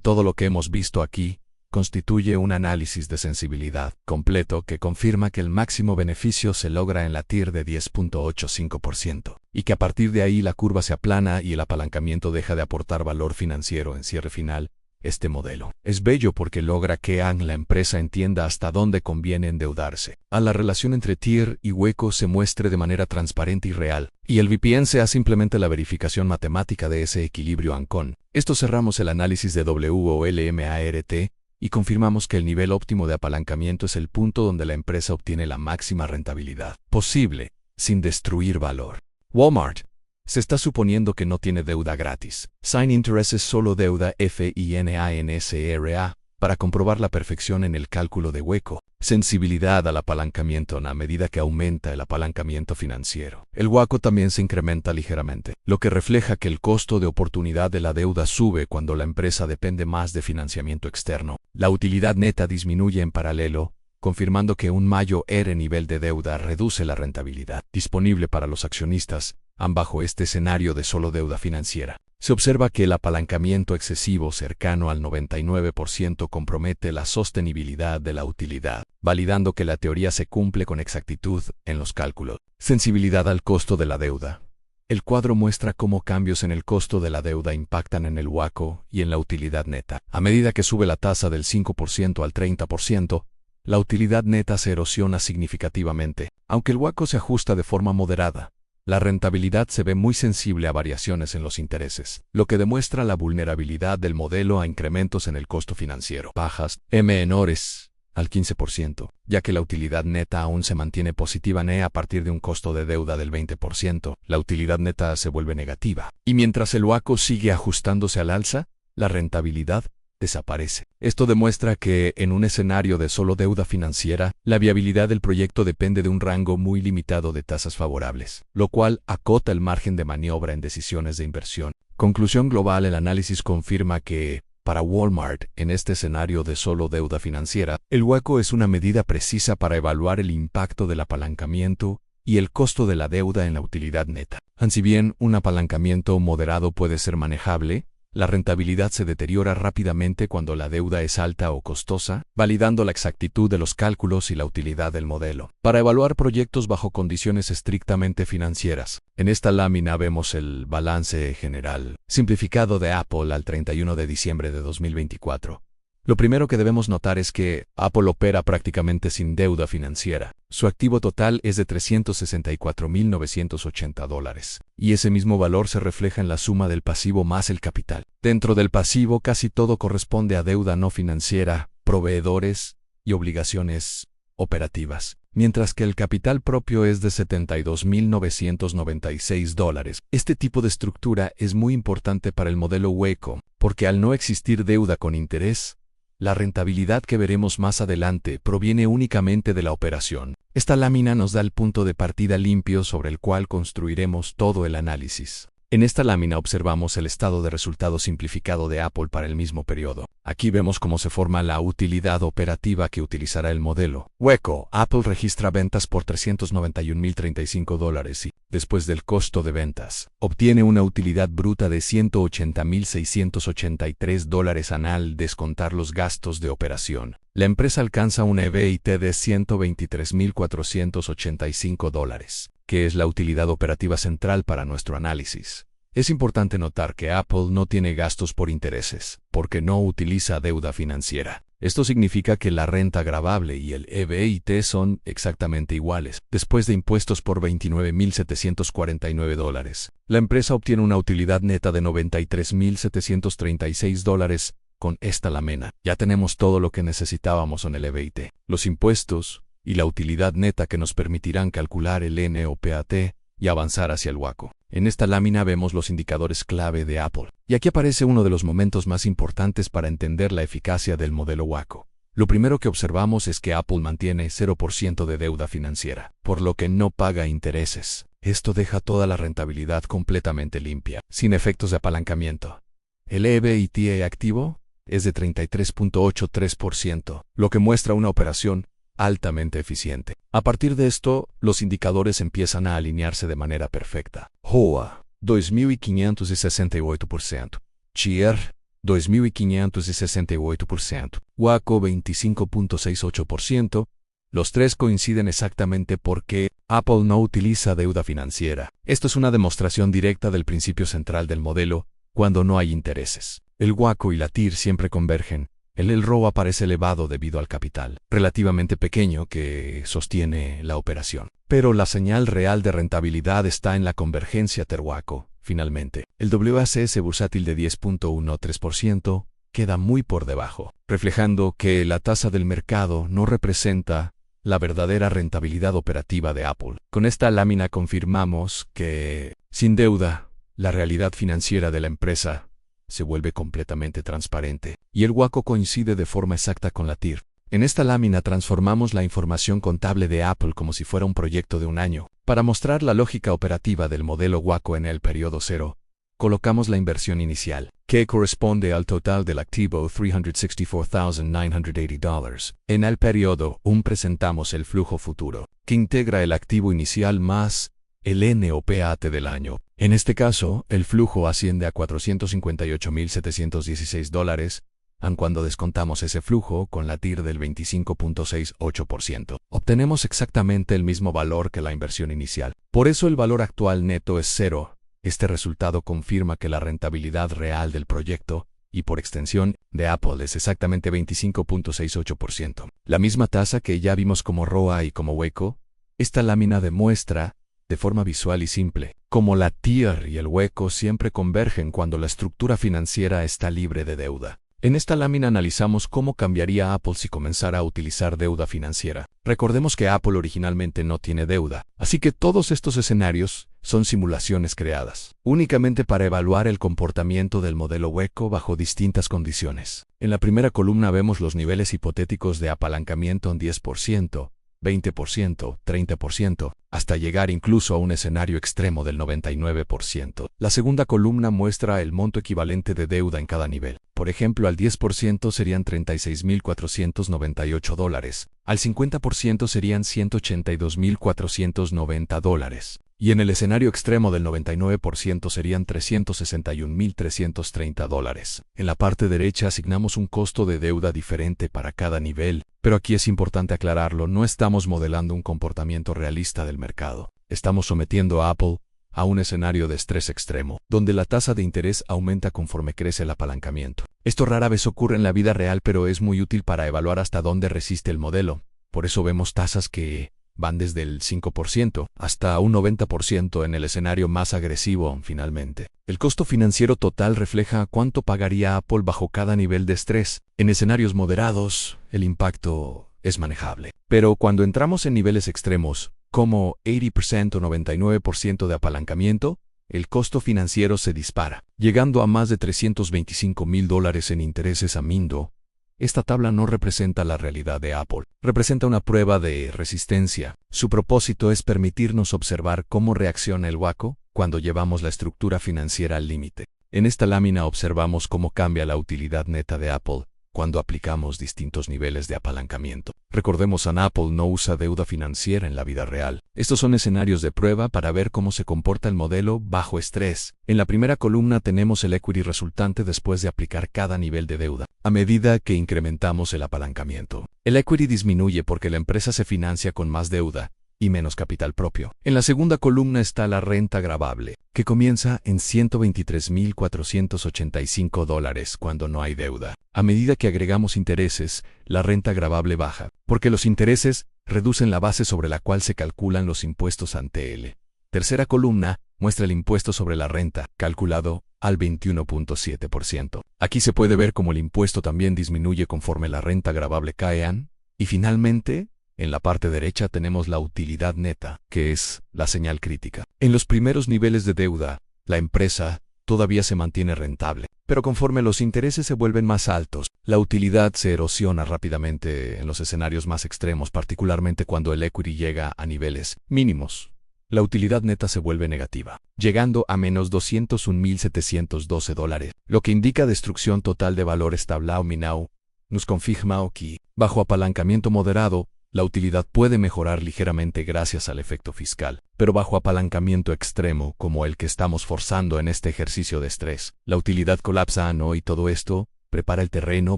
Todo lo que hemos visto aquí constituye un análisis de sensibilidad completo que confirma que el máximo beneficio se logra en la TIR de 10.85% y que a partir de ahí la curva se aplana y el apalancamiento deja de aportar valor financiero en cierre final. Este modelo es bello porque logra que la empresa entienda hasta dónde conviene endeudarse. La relación entre TIR y WACO se muestre de manera transparente y real, y el VPN sea simplemente la verificación matemática de ese equilibrio ANCON. Esto cerramos el análisis de W o LMART y confirmamos que el nivel óptimo de apalancamiento es el punto donde la empresa obtiene la máxima rentabilidad posible, sin destruir valor. Walmart. Se está suponiendo que no tiene deuda gratis. Sign interest es solo deuda FINANSRA, para comprobar la perfección en el cálculo de WACO. Sensibilidad al apalancamiento a medida que aumenta el apalancamiento financiero. El WACO también se incrementa ligeramente, lo que refleja que el costo de oportunidad de la deuda sube cuando la empresa depende más de financiamiento externo. La utilidad neta disminuye en paralelo, confirmando que un mayor nivel de deuda reduce la rentabilidad disponible para los accionistas, bajo este escenario de solo deuda financiera. Se observa que el apalancamiento excesivo cercano al 99% compromete la sostenibilidad de la utilidad, validando que la teoría se cumple con exactitud en los cálculos. Sensibilidad al costo de la deuda. El cuadro muestra cómo cambios en el costo de la deuda impactan en el WACO y en la utilidad neta. A medida que sube la tasa del 5% al 30%, la utilidad neta se erosiona significativamente. Aunque el WACO se ajusta de forma moderada, la rentabilidad se ve muy sensible a variaciones en los intereses, lo que demuestra la vulnerabilidad del modelo a incrementos en el costo financiero. Bajas menores al 15%, ya que la utilidad neta aún se mantiene positiva a partir de un costo de deuda del 20%, la utilidad neta se vuelve negativa. Y mientras el WACO sigue ajustándose al alza, la rentabilidad desaparece. Esto demuestra que, en un escenario de solo deuda financiera, la viabilidad del proyecto depende de un rango muy limitado de tasas favorables, lo cual acota el margen de maniobra en decisiones de inversión. Conclusión global: el análisis confirma que, para Walmart, en este escenario de solo deuda financiera, el WACO es una medida precisa para evaluar el impacto del apalancamiento y el costo de la deuda en la utilidad neta. Si bien un apalancamiento moderado puede ser manejable, la rentabilidad se deteriora rápidamente cuando la deuda es alta o costosa, validando la exactitud de los cálculos y la utilidad del modelo. Para evaluar proyectos bajo condiciones estrictamente financieras, en esta lámina vemos el balance general simplificado de Apple al 31 de diciembre de 2024. Lo primero que debemos notar es que Apple opera prácticamente sin deuda financiera. Su activo total es de $364.980, y ese mismo valor se refleja en la suma del pasivo más el capital. Dentro del pasivo casi todo corresponde a deuda no financiera, proveedores y obligaciones operativas, mientras que el capital propio es de $72.996. Este tipo de estructura es muy importante para el modelo WACO, porque al no existir deuda con interés, la rentabilidad que veremos más adelante proviene únicamente de la operación. Esta lámina nos da el punto de partida limpio sobre el cual construiremos todo el análisis. En esta lámina observamos el estado de resultados simplificado de Apple para el mismo periodo. Aquí vemos cómo se forma la utilidad operativa que utilizará el modelo WACO. Apple registra ventas por $391.035 y, después del costo de ventas, obtiene una utilidad bruta de $180.683 al descontar los gastos de operación. La empresa alcanza un EBIT de $123.485, que es la utilidad operativa central para nuestro análisis. Es importante notar que Apple no tiene gastos por intereses, porque no utiliza deuda financiera. Esto significa que la renta gravable y el EBIT son exactamente iguales. Después de impuestos por $29.749, la empresa obtiene una utilidad neta de $93.736. Con esta lámina, ya tenemos todo lo que necesitábamos en el EBIT, los impuestos y la utilidad neta que nos permitirán calcular el NOPAT y avanzar hacia el WACO. En esta lámina vemos los indicadores clave de Apple. Y aquí aparece uno de los momentos más importantes para entender la eficacia del modelo WACO. Lo primero que observamos es que Apple mantiene 0% de deuda financiera, por lo que no paga intereses. Esto deja toda la rentabilidad completamente limpia, sin efectos de apalancamiento. El EBIT activo es de 33.83%, lo que muestra una operación altamente eficiente. A partir de esto, los indicadores empiezan a alinearse de manera perfecta. ROA, 2.568%. CHIR, 2.568%. WACO, 25.68%. Los tres coinciden exactamente porque Apple no utiliza deuda financiera. Esto es una demostración directa del principio central del modelo, cuando no hay intereses. El WACO y la TIR siempre convergen. El ROA parece elevado debido al capital relativamente pequeño que sostiene la operación. Pero la señal real de rentabilidad está en la convergencia TIR-WACO. Finalmente, el WACS bursátil de 10.13% queda muy por debajo, reflejando que la tasa del mercado no representa la verdadera rentabilidad operativa de Apple. Con esta lámina confirmamos que, sin deuda, la realidad financiera de la empresa se vuelve completamente transparente, y el WACO coincide de forma exacta con la TIR. En esta lámina transformamos la información contable de Apple como si fuera un proyecto de un año. Para mostrar la lógica operativa del modelo WACO en el periodo 0, colocamos la inversión inicial, que corresponde al total del activo $364,980. En el periodo 1 presentamos el flujo futuro, que integra el activo inicial más el NOPAT del año. En este caso, el flujo asciende a $458,716, aun cuando descontamos ese flujo con la TIR del 25.68%. Obtenemos exactamente el mismo valor que la inversión inicial. Por eso el valor actual neto es cero. Este resultado confirma que la rentabilidad real del proyecto, y por extensión, de Apple es exactamente 25.68%. La misma tasa que ya vimos como ROA y como hueco, esta lámina demuestra, de forma visual y simple, cómo la TIR y el hueco siempre convergen cuando la estructura financiera está libre de deuda. En esta lámina analizamos cómo cambiaría Apple si comenzara a utilizar deuda financiera. Recordemos que Apple originalmente no tiene deuda, así que todos estos escenarios son simulaciones creadas, únicamente para evaluar el comportamiento del modelo hueco bajo distintas condiciones. En la primera columna vemos los niveles hipotéticos de apalancamiento en 10%, 20%, 30%, hasta llegar incluso a un escenario extremo del 99%. La segunda columna muestra el monto equivalente de deuda en cada nivel. Por ejemplo, al 10% serían $36,498, al 50% serían $182,490, y en el escenario extremo del 99% serían $361,330. En la parte derecha asignamos un costo de deuda diferente para cada nivel, pero aquí es importante aclararlo, no estamos modelando un comportamiento realista del mercado. Estamos sometiendo a Apple a un escenario de estrés extremo, donde la tasa de interés aumenta conforme crece el apalancamiento. Esto rara vez ocurre en la vida real, pero es muy útil para evaluar hasta dónde resiste el modelo. Por eso vemos tasas que van desde el 5% hasta un 90% en el escenario más agresivo, finalmente. El costo financiero total refleja cuánto pagaría Apple bajo cada nivel de estrés. En escenarios moderados, el impacto es manejable. Pero cuando entramos en niveles extremos, como 80% o 99% de apalancamiento, el costo financiero se dispara, llegando a más de $325,000 en intereses a Mindo. Esta tabla no representa la realidad de Apple, representa una prueba de resistencia. Su propósito es permitirnos observar cómo reacciona el hueco cuando llevamos la estructura financiera al límite. En esta lámina observamos cómo cambia la utilidad neta de Apple cuando aplicamos distintos niveles de apalancamiento. Recordemos, Apple no usa deuda financiera en la vida real. Estos son escenarios de prueba para ver cómo se comporta el modelo bajo estrés. En la primera columna tenemos el equity resultante después de aplicar cada nivel de deuda. A medida que incrementamos el apalancamiento, el equity disminuye porque la empresa se financia con más deuda y menos capital propio. En la segunda columna está la renta gravable, que comienza en $123,485 cuando no hay deuda. A medida que agregamos intereses, la renta gravable baja, porque los intereses reducen la base sobre la cual se calculan los impuestos ante él. Tercera columna muestra el impuesto sobre la renta, calculado al 21.7%. Aquí se puede ver cómo el impuesto también disminuye conforme la renta gravable cae. Y finalmente, en la parte derecha tenemos la utilidad neta, que es la señal crítica. En los primeros niveles de deuda, la empresa todavía se mantiene rentable, pero conforme los intereses se vuelven más altos, la utilidad se erosiona rápidamente en los escenarios más extremos, particularmente cuando el equity llega a niveles mínimos. La utilidad neta se vuelve negativa, llegando a menos $201,712, lo que indica destrucción total de valor establado minau. Nos confirma que, bajo apalancamiento moderado, la utilidad puede mejorar ligeramente gracias al efecto fiscal, pero bajo apalancamiento extremo, como el que estamos forzando en este ejercicio de estrés, la utilidad colapsa, y todo esto prepara el terreno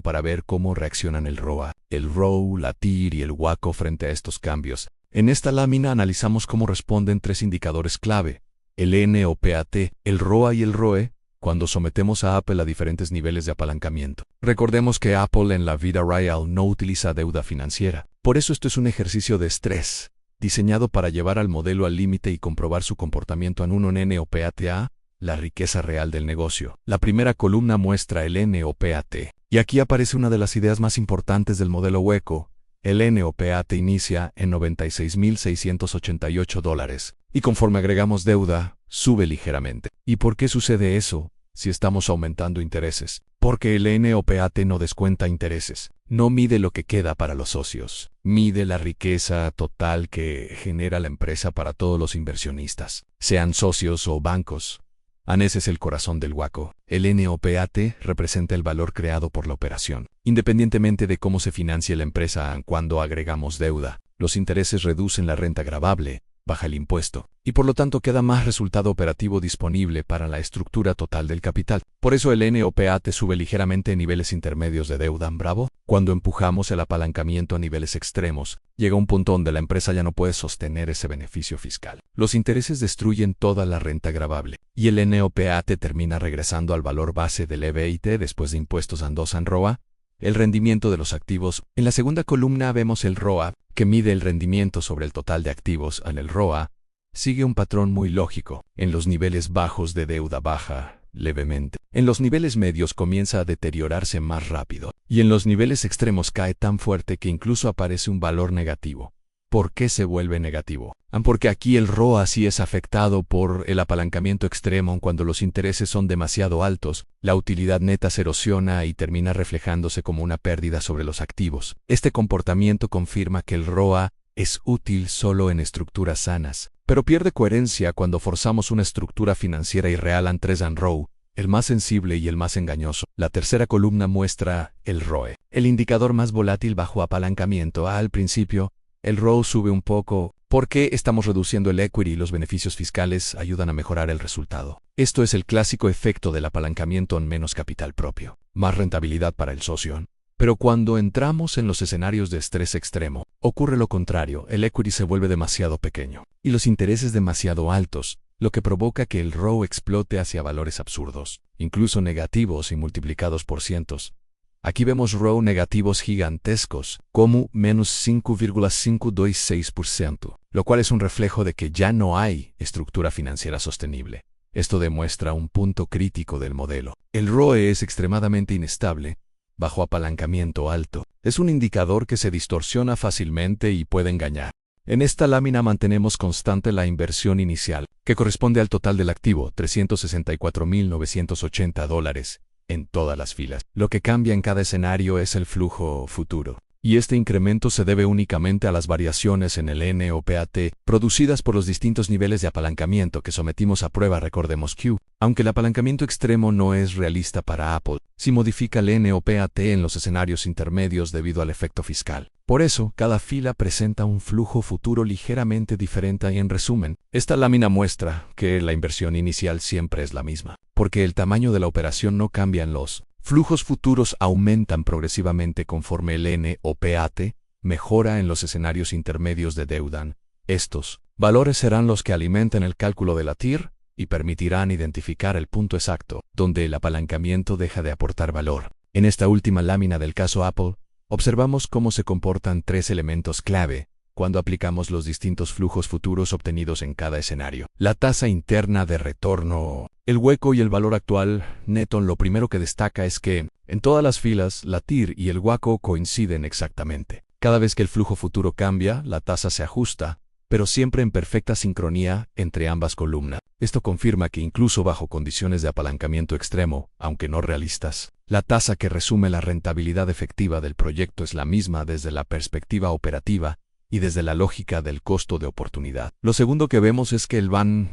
para ver cómo reaccionan el ROA, el ROE, la TIR y el WACO frente a estos cambios. En esta lámina analizamos cómo responden tres indicadores clave, el NOPAT, el ROA y el ROE, cuando sometemos a Apple a diferentes niveles de apalancamiento. Recordemos que Apple en la vida real no utiliza deuda financiera. Por eso esto es un ejercicio de estrés, diseñado para llevar al modelo al límite y comprobar su comportamiento en un NOPAT, la riqueza real del negocio. La primera columna muestra el NOPAT, y aquí aparece una de las ideas más importantes del modelo hueco. El NOPAT inicia en $96,688, y conforme agregamos deuda, sube ligeramente. ¿Y por qué sucede eso si estamos aumentando intereses? Porque el NOPAT no descuenta intereses, no mide lo que queda para los socios, mide la riqueza total que genera la empresa para todos los inversionistas, sean socios o bancos. Ese es el corazón del hueco. El NOPAT representa el valor creado por la operación. Independientemente de cómo se financie la empresa cuando agregamos deuda, los intereses reducen la renta gravable, baja el impuesto, y por lo tanto queda más resultado operativo disponible para la estructura total del capital. Por eso el NOPAT sube ligeramente en niveles intermedios de deuda. Bravo. Cuando empujamos el apalancamiento a niveles extremos, llega un punto donde la empresa ya no puede sostener ese beneficio fiscal. Los intereses destruyen toda la renta gravable, y el NOPAT termina regresando al valor base del EBIT después de impuestos en ROA, el rendimiento de los activos. En la segunda columna vemos el ROA, que mide el rendimiento sobre el total de activos. En el ROA, sigue un patrón muy lógico. En los niveles bajos de deuda baja levemente. En los niveles medios comienza a deteriorarse más rápido. Y en los niveles extremos cae tan fuerte que incluso aparece un valor negativo. ¿Por qué se vuelve negativo? Porque aquí el ROA sí es afectado por el apalancamiento extremo. Cuando los intereses son demasiado altos, la utilidad neta se erosiona y termina reflejándose como una pérdida sobre los activos. Este comportamiento confirma que el ROA es útil solo en estructuras sanas, pero pierde coherencia cuando forzamos una estructura financiera irreal en 3 ROE, el más sensible y el más engañoso. La tercera columna muestra el ROE, el indicador más volátil bajo apalancamiento. Al principio, el ROE sube un poco porque estamos reduciendo el equity y los beneficios fiscales ayudan a mejorar el resultado. Esto es el clásico efecto del apalancamiento en menos capital propio, más rentabilidad para el socio. Pero cuando entramos en los escenarios de estrés extremo, ocurre lo contrario, el equity se vuelve demasiado pequeño y los intereses demasiado altos, lo que provoca que el ROE explote hacia valores absurdos, incluso negativos y multiplicados por cientos. Aquí vemos ROE negativos gigantescos, como menos 5,526%, lo cual es un reflejo de que ya no hay estructura financiera sostenible. Esto demuestra un punto crítico del modelo. El ROE es extremadamente inestable, bajo apalancamiento alto. Es un indicador que se distorsiona fácilmente y puede engañar. En esta lámina mantenemos constante la inversión inicial, que corresponde al total del activo, $364,980, en todas las filas. Lo que cambia en cada escenario es el flujo futuro. Y este incremento se debe únicamente a las variaciones en el NOPAT, producidas por los distintos niveles de apalancamiento que sometimos a prueba. Recordemos que, aunque el apalancamiento extremo no es realista para Apple, sí modifica el NOPAT en los escenarios intermedios debido al efecto fiscal. Por eso, cada fila presenta un flujo futuro ligeramente diferente y en resumen, esta lámina muestra que la inversión inicial siempre es la misma, porque el tamaño de la operación no cambia en los flujos futuros aumentan progresivamente conforme el NOPAT mejora en los escenarios intermedios de deuda. Estos valores serán los que alimenten el cálculo de la TIR y permitirán identificar el punto exacto donde el apalancamiento deja de aportar valor. En esta última lámina del caso Apple, observamos cómo se comportan 3 elementos clave cuando aplicamos los distintos flujos futuros obtenidos en cada escenario. La tasa interna de retorno, el hueco y el valor actual neto. Lo primero que destaca es que, en todas las filas, la TIR y el hueco coinciden exactamente. Cada vez que el flujo futuro cambia, la tasa se ajusta, pero siempre en perfecta sincronía entre ambas columnas. Esto confirma que incluso bajo condiciones de apalancamiento extremo, aunque no realistas, la tasa que resume la rentabilidad efectiva del proyecto es la misma desde la perspectiva operativa y desde la lógica del costo de oportunidad. Lo segundo que vemos es que el VAN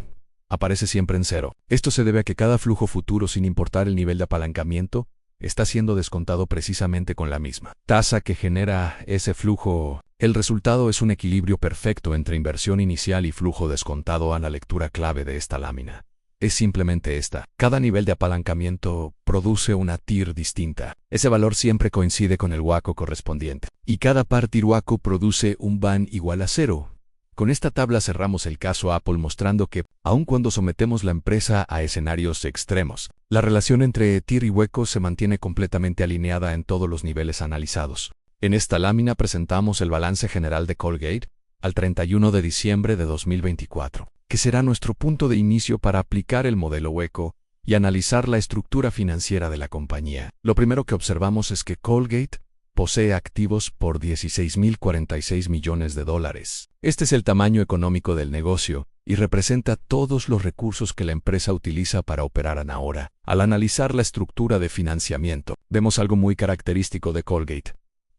aparece siempre en cero. Esto se debe a que cada flujo futuro, sin importar el nivel de apalancamiento, está siendo descontado precisamente con la misma tasa que genera ese flujo. El resultado es un equilibrio perfecto entre inversión inicial y flujo descontado. A la lectura clave de esta lámina es simplemente esta. Cada nivel de apalancamiento produce una TIR distinta. Ese valor siempre coincide con el hueco correspondiente. Y cada par TIR hueco produce un VAN igual a cero. Con esta tabla cerramos el caso Apple mostrando que, aun cuando sometemos la empresa a escenarios extremos, la relación entre TIR y hueco se mantiene completamente alineada en todos los niveles analizados. En esta lámina presentamos el balance general de Colgate al 31 de diciembre de 2024, que será nuestro punto de inicio para aplicar el modelo hueco y analizar la estructura financiera de la compañía. Lo primero que observamos es que Colgate posee activos por $16,046 millones. Este es el tamaño económico del negocio y representa todos los recursos que la empresa utiliza para operar ahora. Al analizar la estructura de financiamiento, vemos algo muy característico de Colgate.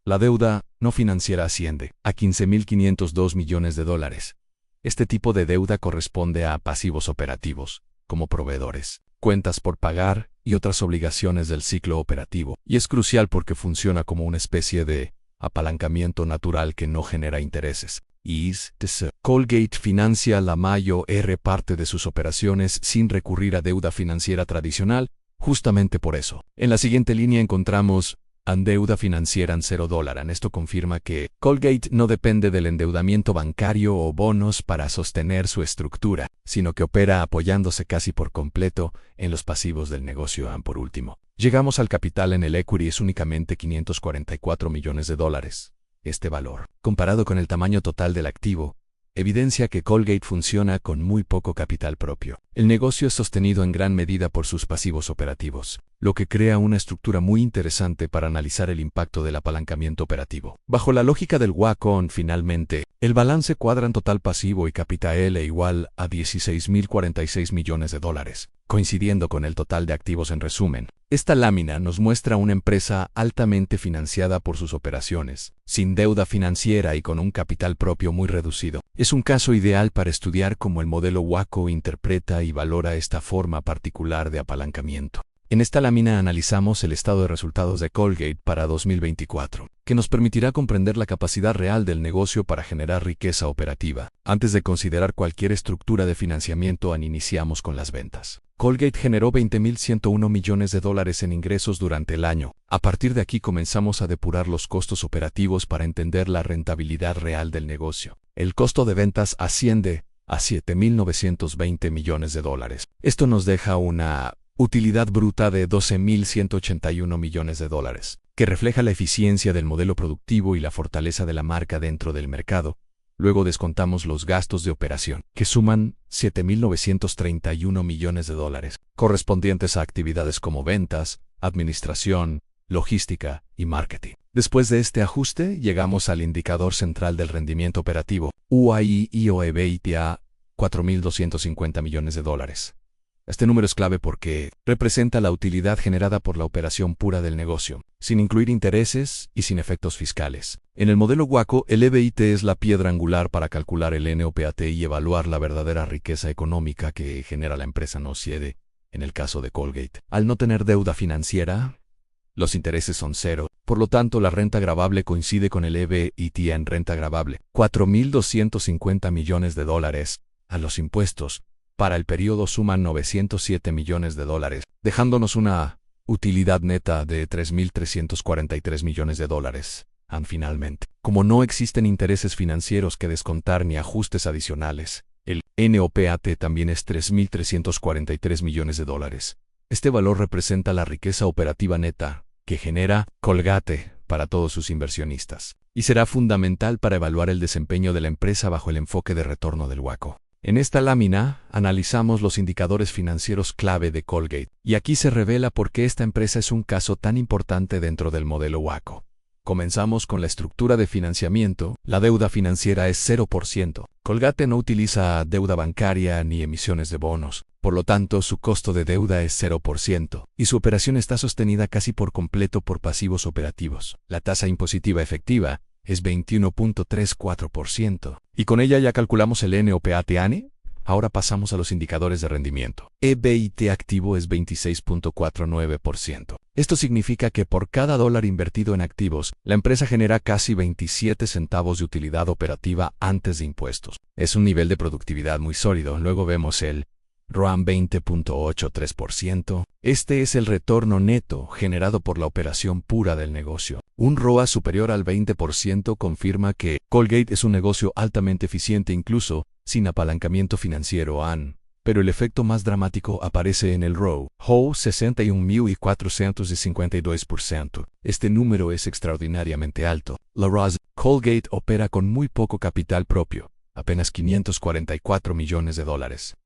La deuda no financiera asciende a $15,502 millones. Este tipo de deuda corresponde a pasivos operativos, como proveedores, cuentas por pagar y otras obligaciones del ciclo operativo, y es crucial porque funciona como una especie de apalancamiento natural que no genera intereses. TC. Colgate financia la mayor parte de sus operaciones sin recurrir a deuda financiera tradicional, justamente por eso. En la siguiente línea encontramos deuda financiera en $0. Esto confirma que Colgate no depende del endeudamiento bancario o bonos para sostener su estructura, sino que opera apoyándose casi por completo en los pasivos del negocio. Por último, llegamos al capital en el equity es únicamente $544 millones. Este valor, comparado con el tamaño total del activo, evidencia que Colgate funciona con muy poco capital propio. El negocio es sostenido en gran medida por sus pasivos operativos, lo que crea una estructura muy interesante para analizar el impacto del apalancamiento operativo. Bajo la lógica del Wacom, finalmente, el balance cuadran total pasivo y capital igual a $16.046 millones, coincidiendo con el total de activos en resumen. Esta lámina nos muestra una empresa altamente financiada por sus operaciones, sin deuda financiera y con un capital propio muy reducido. Es un caso ideal para estudiar cómo el modelo Wacom interpreta y valora esta forma particular de apalancamiento. En esta lámina analizamos el estado de resultados de Colgate para 2024, que nos permitirá comprender la capacidad real del negocio para generar riqueza operativa. Antes de considerar cualquier estructura de financiamiento, iniciamos con las ventas. Colgate generó $20.101 millones en ingresos durante el año. A partir de aquí comenzamos a depurar los costos operativos para entender la rentabilidad real del negocio. El costo de ventas asciende a $7.920 millones. Esto nos deja una utilidad bruta de $12.181 millones, que refleja la eficiencia del modelo productivo y la fortaleza de la marca dentro del mercado. Luego descontamos los gastos de operación, que suman $7.931 millones, correspondientes a actividades como ventas, administración, logística y marketing. Después de este ajuste, llegamos al indicador central del rendimiento operativo, EBITDA, $4.250 millones. Este número es clave porque representa la utilidad generada por la operación pura del negocio, sin incluir intereses y sin efectos fiscales. En el modelo Wacom, el EBIT es la piedra angular para calcular el NOPAT y evaluar la verdadera riqueza económica que genera la empresa. No cede. En el caso de Colgate, al no tener deuda financiera, los intereses son cero. Por lo tanto, la renta gravable coincide con el EBIT en renta gravable, $4.250 millones. A los impuestos, para el periodo suman $907 millones, dejándonos una utilidad neta de $3.343 millones. Finalmente, como no existen intereses financieros que descontar ni ajustes adicionales, el NOPAT también es $3.343 millones. Este valor representa la riqueza operativa neta que genera Colgate para todos sus inversionistas, y será fundamental para evaluar el desempeño de la empresa bajo el enfoque de retorno del Wacom. En esta lámina, analizamos los indicadores financieros clave de Colgate, y aquí se revela por qué esta empresa es un caso tan importante dentro del modelo Wacom. Comenzamos con la estructura de financiamiento. La deuda financiera es 0%. Colgate no utiliza deuda bancaria ni emisiones de bonos, por lo tanto su costo de deuda es 0%, y su operación está sostenida casi por completo por pasivos operativos. La tasa impositiva efectiva es 21.34%. Y con ella ya calculamos el NOPAT ANE. Ahora pasamos a los indicadores de rendimiento. EBIT activo es 26.49%. Esto significa que por cada $1 invertido en activos, la empresa genera casi 27 centavos de utilidad operativa antes de impuestos. Es un nivel de productividad muy sólido. Luego vemos el ROAM 20.83%. Este es el retorno neto generado por la operación pura del negocio. Un ROA superior al 20% confirma que Colgate es un negocio altamente eficiente incluso sin apalancamiento financiero. Pero el efecto más dramático aparece en el ROE, 61.452%. Este número es extraordinariamente alto. La ROAS, Colgate opera con muy poco capital propio, apenas $544 millones,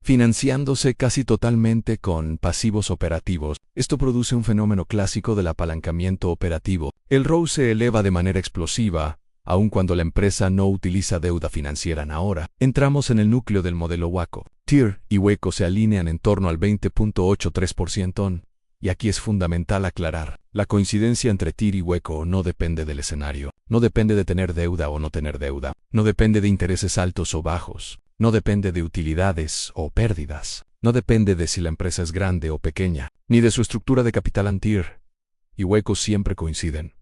financiándose casi totalmente con pasivos operativos. Esto produce un fenómeno clásico del apalancamiento operativo. El ROE se eleva de manera explosiva, aun cuando la empresa no utiliza deuda financiera. Ahora, entramos en el núcleo del modelo Wacom. TIR y Wacom se alinean en torno al 20.83%. Y aquí es fundamental aclarar, la coincidencia entre TIR y Wacom no depende del escenario, no depende de tener deuda o no tener deuda, no depende de intereses altos o bajos, no depende de utilidades o pérdidas, no depende de si la empresa es grande o pequeña, ni de su estructura de capital. TIR y Wacom siempre coinciden.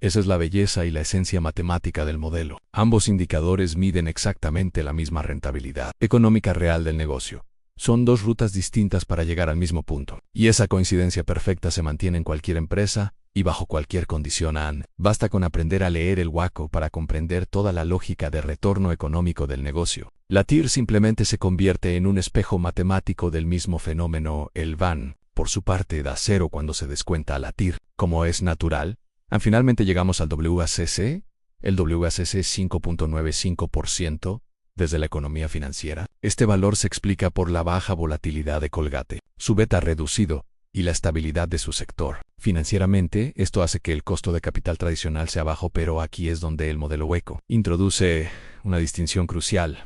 Esa es la belleza y la esencia matemática del modelo. Ambos indicadores miden exactamente la misma rentabilidad económica real del negocio. Son dos rutas distintas para llegar al mismo punto. Y esa coincidencia perfecta se mantiene en cualquier empresa y bajo cualquier condición. Basta con aprender a leer el WACO para comprender toda la lógica de retorno económico del negocio. La TIR simplemente se convierte en un espejo matemático del mismo fenómeno. El VAN, por su parte, da cero cuando se descuenta a la TIR, como es natural. Finalmente llegamos al WACC. El WACC es 5.95%. Desde la economía financiera, este valor se explica por la baja volatilidad de Colgate, su beta reducido y la estabilidad de su sector. Financieramente, esto hace que el costo de capital tradicional sea bajo, pero aquí es donde el modelo WACO introduce una distinción crucial.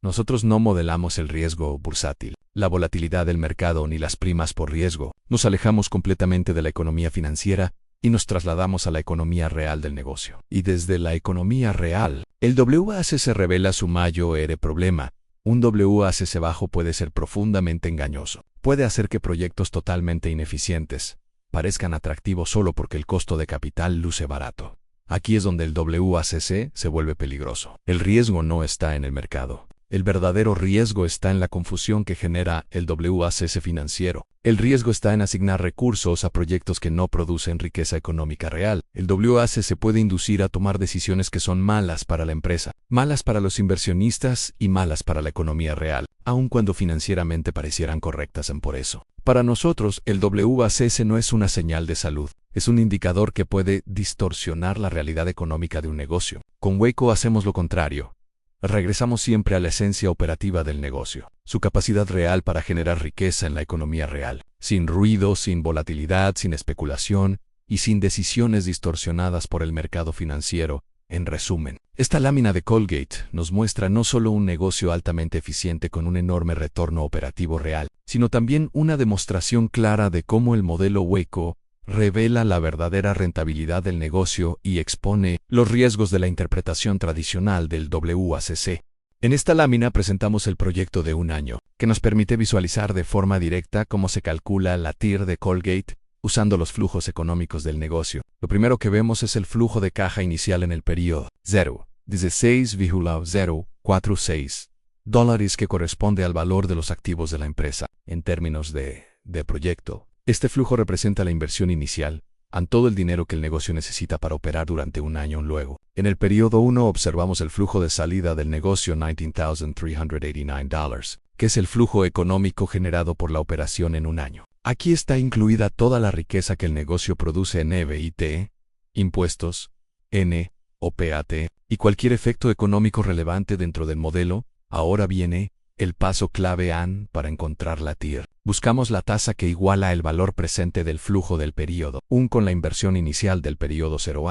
Nosotros no modelamos el riesgo bursátil, la volatilidad del mercado ni las primas por riesgo. Nos alejamos completamente de la economía financiera y nos trasladamos a la economía real del negocio. Y desde la economía real, el WACC revela su mayor problema. Un WACC bajo puede ser profundamente engañoso. Puede hacer que proyectos totalmente ineficientes parezcan atractivos solo porque el costo de capital luce barato. Aquí es donde el WACC se vuelve peligroso. El riesgo no está en el mercado. El verdadero riesgo está en la confusión que genera el WACC financiero. El riesgo está en asignar recursos a proyectos que no producen riqueza económica real. El WACC se puede inducir a tomar decisiones que son malas para la empresa, malas para los inversionistas y malas para la economía real, aun cuando financieramente parecieran correctas por eso. Para nosotros, el WACC no es una señal de salud, es un indicador que puede distorsionar la realidad económica de un negocio. Con WACO hacemos lo contrario. Regresamos siempre a la esencia operativa del negocio, su capacidad real para generar riqueza en la economía real, sin ruido, sin volatilidad, sin especulación y sin decisiones distorsionadas por el mercado financiero. En resumen, esta lámina de Colgate nos muestra no solo un negocio altamente eficiente con un enorme retorno operativo real, sino también una demostración clara de cómo el modelo WACO revela la verdadera rentabilidad del negocio y expone los riesgos de la interpretación tradicional del WACC. En esta lámina presentamos el proyecto de un año, que nos permite visualizar de forma directa cómo se calcula la TIR de Colgate usando los flujos económicos del negocio. Lo primero que vemos es el flujo de caja inicial en el periodo 16,046 dólares que corresponde al valor de los activos de la empresa. En términos de proyecto, este flujo representa la inversión inicial, todo el dinero que el negocio necesita para operar durante un año luego. En el periodo 1 observamos el flujo de salida del negocio $19,389, que es el flujo económico generado por la operación en un año. Aquí está incluida toda la riqueza que el negocio produce en EBIT, impuestos, NOPAT y cualquier efecto económico relevante dentro del modelo. Ahora viene el paso clave para encontrar la TIR. Buscamos la tasa que iguala el valor presente del flujo del periodo 1 con la inversión inicial del periodo 0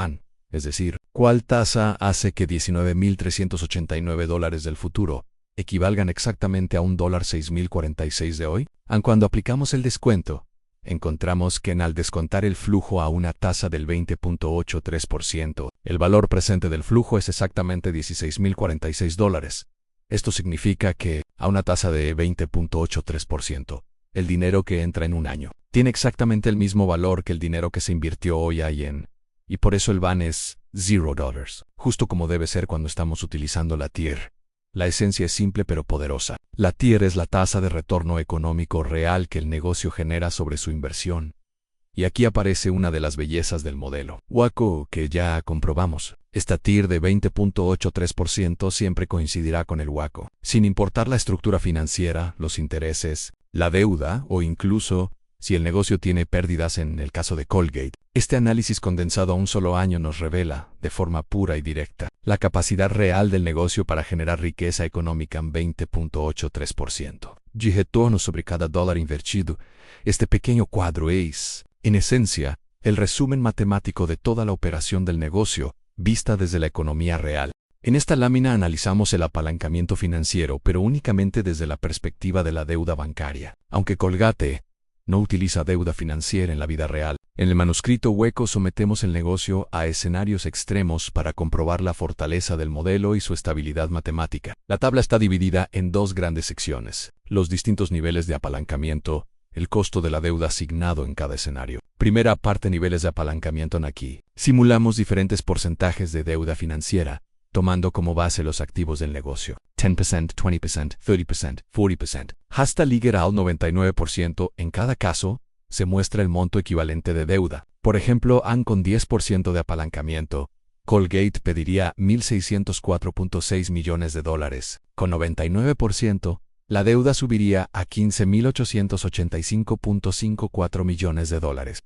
es decir, ¿cuál tasa hace que $19,389 del futuro equivalgan exactamente a $6,046 de hoy? Cuando aplicamos el descuento, encontramos que al descontar el flujo a una tasa del 20.83%, el valor presente del flujo es exactamente $16,046. Esto significa que, a una tasa de 20.83%, el dinero que entra en un año tiene exactamente el mismo valor que el dinero que se invirtió hoy y por eso el VAN es $0, justo como debe ser cuando estamos utilizando la TIR. La esencia es simple pero poderosa. La TIR es la tasa de retorno económico real que el negocio genera sobre su inversión. Y aquí aparece una de las bellezas del modelo WACO que ya comprobamos. Esta TIR de 20.83% siempre coincidirá con el WACO, sin importar la estructura financiera, los intereses, la deuda o incluso si el negocio tiene pérdidas en el caso de Colgate. Este análisis condensado a un solo año nos revela, de forma pura y directa, la capacidad real del negocio para generar riqueza económica en 20.83%. De retorno sobre cada dólar invertido. Este pequeño cuadro es, en esencia, el resumen matemático de toda la operación del negocio, vista desde la economía real. En esta lámina analizamos el apalancamiento financiero, pero únicamente desde la perspectiva de la deuda bancaria. Aunque Colgate no utiliza deuda financiera en la vida real, en el manuscrito WACO sometemos el negocio a escenarios extremos para comprobar la fortaleza del modelo y su estabilidad matemática. La tabla está dividida en dos grandes secciones: los distintos niveles de apalancamiento, el costo de la deuda asignado en cada escenario. Primera parte, niveles de apalancamiento. Aquí simulamos diferentes porcentajes de deuda financiera, tomando como base los activos del negocio. 10%, 20%, 30%, 40%, hasta llegar al 99%. En cada caso, se muestra el monto equivalente de deuda. Por ejemplo, con 10% de apalancamiento, Colgate pediría $1,604.6 millones. Con 99%, la deuda subiría a $15,885.54 millones.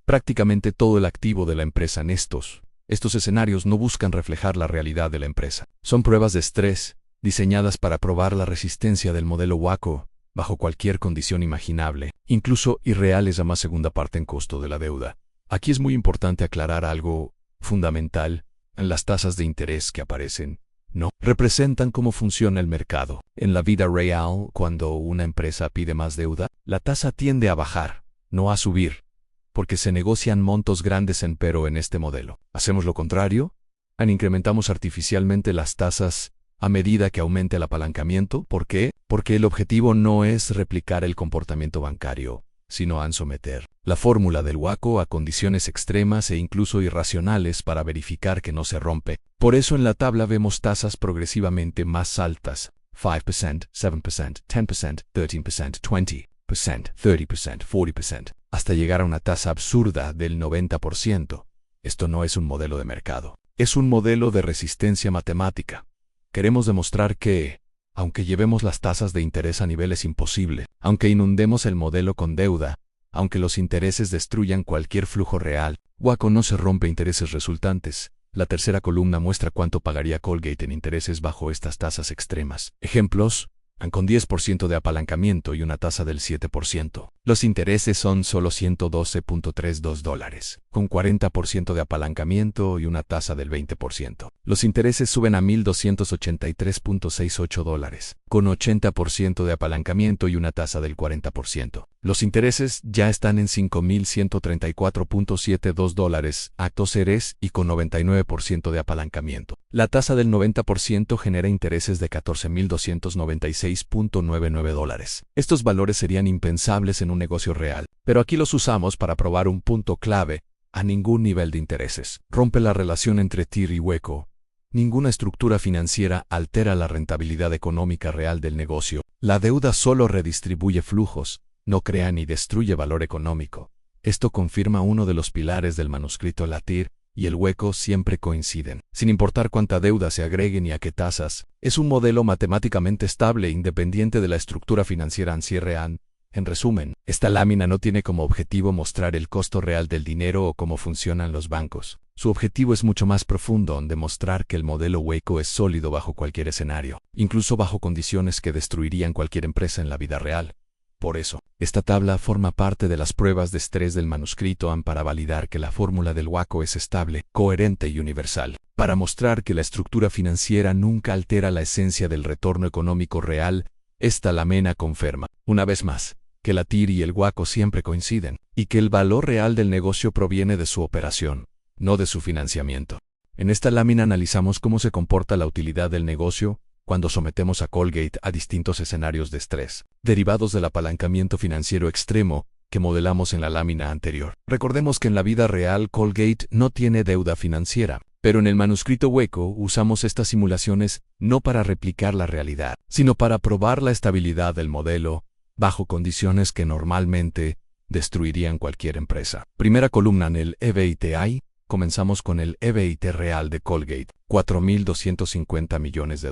Prácticamente todo el activo de la empresa en estos escenarios no buscan reflejar la realidad de la empresa. Son pruebas de estrés, diseñadas para probar la resistencia del modelo WACO bajo cualquier condición imaginable, incluso irreales. Más segunda parte, en costo de la deuda. Aquí es muy importante aclarar algo fundamental. Las tasas de interés que aparecen no representan cómo funciona el mercado. En la vida real, cuando una empresa pide más deuda, la tasa tiende a bajar, no a subir, porque se negocian montos grandes. Pero en este modelo, hacemos lo contrario. Incrementamos artificialmente las tasas a medida que aumente el apalancamiento. ¿Por qué? Porque el objetivo no es replicar el comportamiento bancario, sino someter la fórmula del WACO a condiciones extremas e incluso irracionales para verificar que no se rompe. Por eso en la tabla vemos tasas progresivamente más altas: 5%, 7%, 10%, 13%, 20%, 30%, 40%, hasta llegar a una tasa absurda del 90%. Esto no es un modelo de mercado, es un modelo de resistencia matemática. Queremos demostrar que, aunque llevemos las tasas de interés a niveles imposibles, aunque inundemos el modelo con deuda, aunque los intereses destruyan cualquier flujo real, WACO no se rompe. Intereses resultantes. La tercera columna muestra cuánto pagaría Colgate en intereses bajo estas tasas extremas. Ejemplos: con 10% de apalancamiento y una tasa del 7%. Los intereses son solo $112.32. Con 40% de apalancamiento y una tasa del 20%. Los intereses suben a $1,283.68. Con 80% de apalancamiento y una tasa del 40%. Los intereses ya están en $5,134.72 actos seres y con 99% de apalancamiento. La tasa del 90% genera intereses de $14,296.99. Estos valores serían impensables en un negocio real, pero aquí los usamos para probar un punto clave: a ningún nivel de intereses rompe la relación entre TIR y WACO. Ninguna estructura financiera altera la rentabilidad económica real del negocio. La deuda solo redistribuye flujos, no crea ni destruye valor económico. Esto confirma uno de los pilares del manuscrito. La TIR y el WACO siempre coinciden, sin importar cuánta deuda se agregue ni a qué tasas. Es un modelo matemáticamente estable, independiente de la estructura financiera. En resumen, esta lámina no tiene como objetivo mostrar el costo real del dinero o cómo funcionan los bancos. Su objetivo es mucho más profundo, demostrar que el modelo WACO es sólido bajo cualquier escenario, incluso bajo condiciones que destruirían cualquier empresa en la vida real. Por eso, esta tabla forma parte de las pruebas de estrés del manuscrito para validar que la fórmula del WACO es estable, coherente y universal, para mostrar que la estructura financiera nunca altera la esencia del retorno económico real. Esta lámina confirma, una vez más, que la TIR y el WACO siempre coinciden, y que el valor real del negocio proviene de su operación, no de su financiamiento. En esta lámina analizamos cómo se comporta la utilidad del negocio cuando sometemos a Colgate a distintos escenarios de estrés, derivados del apalancamiento financiero extremo que modelamos en la lámina anterior. Recordemos que en la vida real Colgate no tiene deuda financiera, pero en el manuscrito WACO usamos estas simulaciones no para replicar la realidad, sino para probar la estabilidad del modelo bajo condiciones que normalmente destruirían cualquier empresa. Primera columna, en el EBITI, comenzamos con el EBIT real de Colgate, $4,250 millones.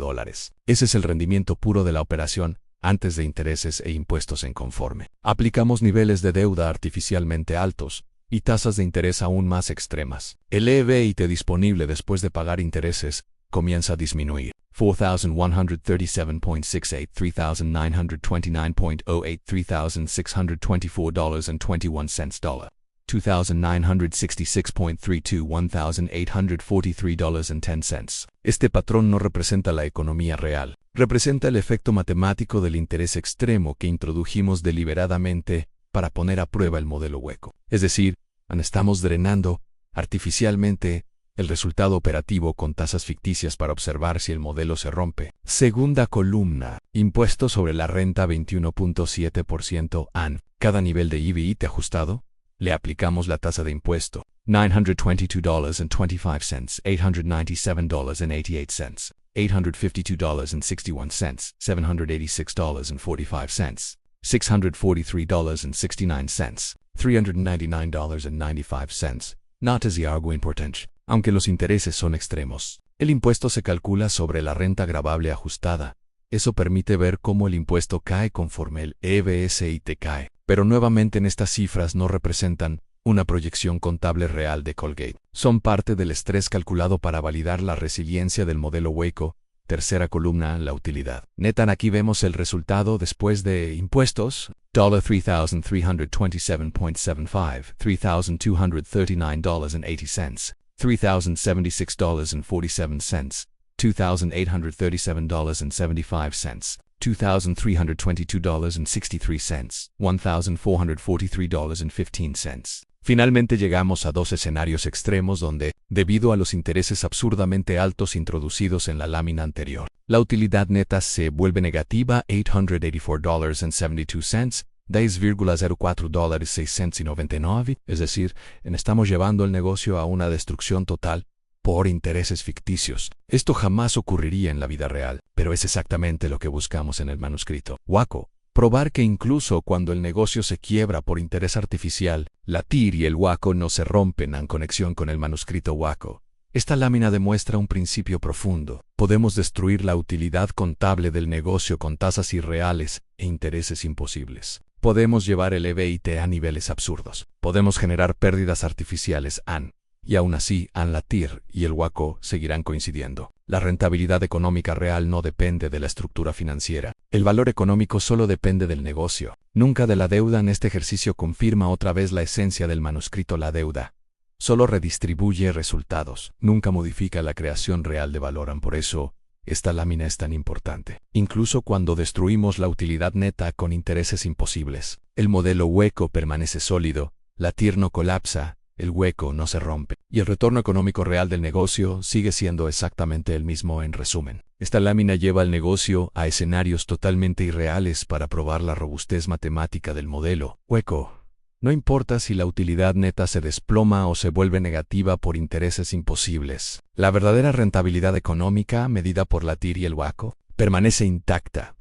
Ese es el rendimiento puro de la operación, antes de intereses e impuestos en conforme. Aplicamos niveles de deuda artificialmente altos y tasas de interés aún más extremas. El EBIT disponible después de pagar intereses comienza a disminuir. $4,137.68, $3,929.08, $3,624.21, $2,966.32, $1,843.10. Este patrón no representa la economía real, representa el efecto matemático del interés extremo que introdujimos deliberadamente para poner a prueba el modelo WACO. Es decir, estamos drenando artificialmente el resultado operativo con tasas ficticias para observar si el modelo se rompe. Segunda columna, impuesto sobre la renta 21.7% AN. Cada nivel de EBIT ajustado Le aplicamos la tasa de impuesto, $922.25, $897.88, $852.61, $786.45, $643.69, $399.95. Notas y algo importante. Aunque los intereses son extremos, el impuesto se calcula sobre la renta gravable ajustada. Eso permite ver cómo el impuesto cae conforme el EBSIT cae. Pero nuevamente en estas cifras no representan una proyección contable real de Colgate. Son parte del estrés calculado para validar la resiliencia del modelo Waco. Tercera columna, la utilidad. Netan, aquí vemos el resultado después de impuestos. $3,327.75, $3,239.80, $3,076.47, $2,837.75, $2,322.63, $1,443.15. Finalmente llegamos a dos escenarios extremos donde, debido a los intereses absurdamente altos introducidos en la lámina anterior, la utilidad neta se vuelve negativa $884.72, $10,04.699, es decir, estamos llevando el negocio a una destrucción total por intereses ficticios. Esto jamás ocurriría en la vida real, pero es exactamente lo que buscamos en el manuscrito Waco. Probar que incluso cuando el negocio se quiebra por interés artificial, la TIR y el Waco no se rompen en conexión con el manuscrito Waco. Esta lámina demuestra un principio profundo. Podemos destruir la utilidad contable del negocio con tasas irreales e intereses imposibles. Podemos llevar el EBIT a niveles absurdos. Podemos generar pérdidas artificiales y aún así, la TIR y el Waco seguirán coincidiendo. La rentabilidad económica real no depende de la estructura financiera. El valor económico solo depende del negocio, nunca de la deuda. En este ejercicio confirma otra vez la esencia del manuscrito. La deuda solo redistribuye resultados, nunca modifica la creación real de valor. Por eso, esta lámina es tan importante. Incluso cuando destruimos la utilidad neta con intereses imposibles, el modelo Waco permanece sólido, la TIR no colapsa, el Waco no se rompe, y el retorno económico real del negocio sigue siendo exactamente el mismo. En resumen, esta lámina lleva al negocio a escenarios totalmente irreales para probar la robustez matemática del modelo Waco. No importa si la utilidad neta se desploma o se vuelve negativa por intereses imposibles. La verdadera rentabilidad económica, medida por la TIR y el Waco, permanece intacta.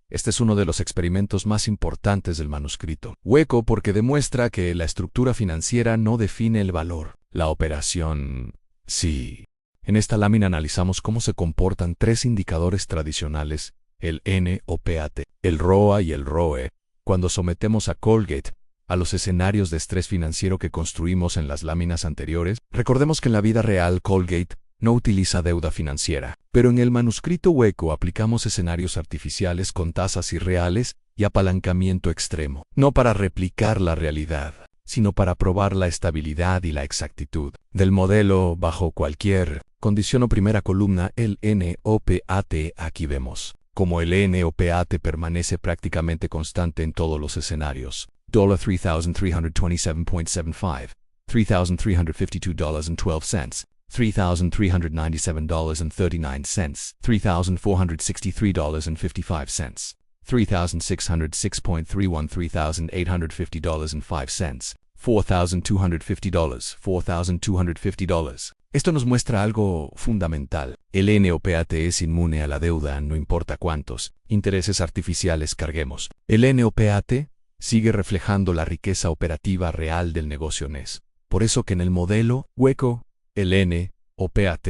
Este es uno de los experimentos más importantes del manuscrito Waco porque demuestra que la estructura financiera no define el valor, la operación sí. En esta lámina analizamos cómo se comportan tres indicadores tradicionales, el NOPAT, el ROA y el ROE, cuando sometemos a Colgate a los escenarios de estrés financiero que construimos en las láminas anteriores. Recordemos que en la vida real Colgate no utiliza deuda financiera, pero en el manuscrito Waco aplicamos escenarios artificiales con tasas irreales y apalancamiento extremo, no para replicar la realidad, sino para probar la estabilidad y la exactitud del modelo bajo cualquier condición. O primera columna, el NOPAT. Aquí vemos cómo el NOPAT permanece prácticamente constante en todos los escenarios. $3,327.75, $3,352.12, $3,397.39, $3,463.55, $3,606.31, $3,850.05, $4,250, $4,250. Esto nos muestra algo fundamental. El NOPAT es inmune a la deuda, no importa cuántos intereses artificiales carguemos. El NOPAT sigue reflejando la riqueza operativa real del negocio NES. Por eso que en el modelo Waco, el NOPAT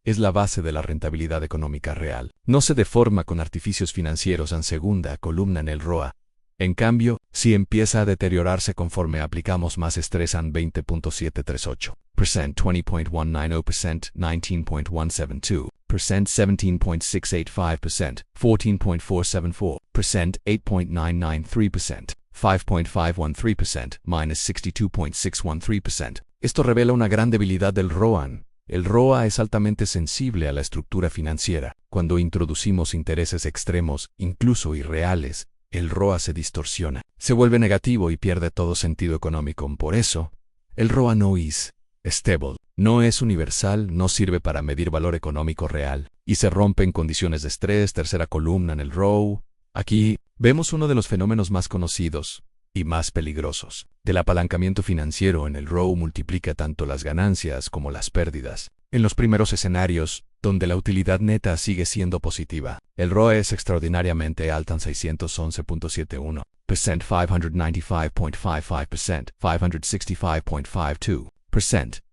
es la base de la rentabilidad económica real. No se deforma con artificios financieros. En segunda columna, en el ROA. En cambio, si empieza a deteriorarse conforme aplicamos más estrés. 20.738%, 20.190%, 19.172%, 17.685%, 14.474%, 8.993%, 5.513%, -62.613%. Esto revela una gran debilidad del ROAN. El ROA es altamente sensible a la estructura financiera. Cuando introducimos intereses extremos, incluso irreales, el ROA se distorsiona, se vuelve negativo y pierde todo sentido económico. Por eso, el ROA no es stable, no es universal, no sirve para medir valor económico real, y se rompe en condiciones de estrés. Tercera columna, en el ROE. Aquí vemos uno de los fenómenos más conocidos, y más peligrosos. Del apalancamiento financiero en el ROE multiplica tanto las ganancias como las pérdidas. En los primeros escenarios, donde la utilidad neta sigue siendo positiva, el ROE es extraordinariamente alto en 611.71%, 595.55%, 565.52%,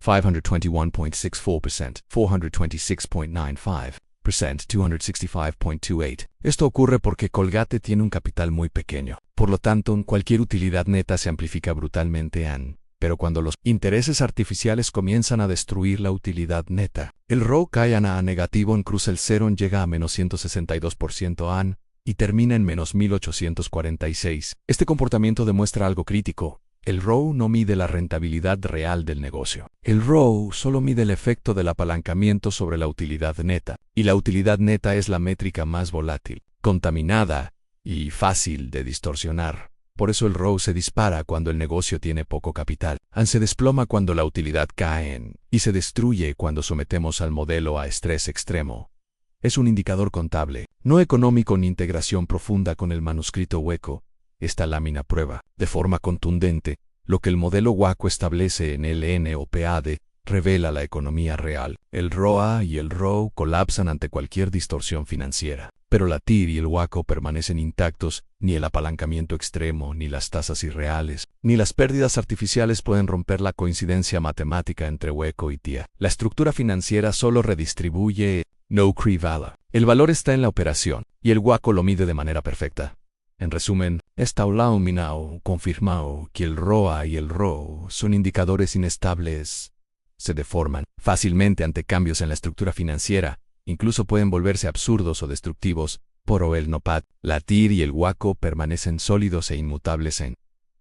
521.64%, 426.95%, 265.28%. Esto ocurre porque Colgate tiene un capital muy pequeño. Por lo tanto, cualquier utilidad neta se amplifica brutalmente pero cuando los intereses artificiales comienzan a destruir la utilidad neta, el ROE cae a negativo en cruza el cero llega a menos 162% y termina en menos 1846. Este comportamiento demuestra algo crítico. El ROE no mide la rentabilidad real del negocio. El ROE solo mide el efecto del apalancamiento sobre la utilidad neta, y la utilidad neta es la métrica más volátil, contaminada y fácil de distorsionar. Por eso el ROE se dispara cuando el negocio tiene poco capital, se desploma cuando la utilidad cae y se destruye cuando sometemos al modelo a estrés extremo. Es un indicador contable, no económico ni integración profunda con el manuscrito hueco. Esta lámina prueba, de forma contundente, lo que el modelo Waco establece en LNOPAD, revela la economía real. El ROA y el ROE colapsan ante cualquier distorsión financiera. Pero la TIR y el Waco permanecen intactos, ni el apalancamiento extremo, ni las tasas irreales, ni las pérdidas artificiales pueden romper la coincidencia matemática entre hueco y TIA. La estructura financiera solo redistribuye, no crea. El valor está en la operación, y el Waco lo mide de manera perfecta. En resumen, está confirmado que el ROA y el ROE son indicadores inestables. Se deforman fácilmente ante cambios en la estructura financiera, incluso pueden volverse absurdos o destructivos. Por el NOPAD, la TIR y el Waco permanecen sólidos e inmutables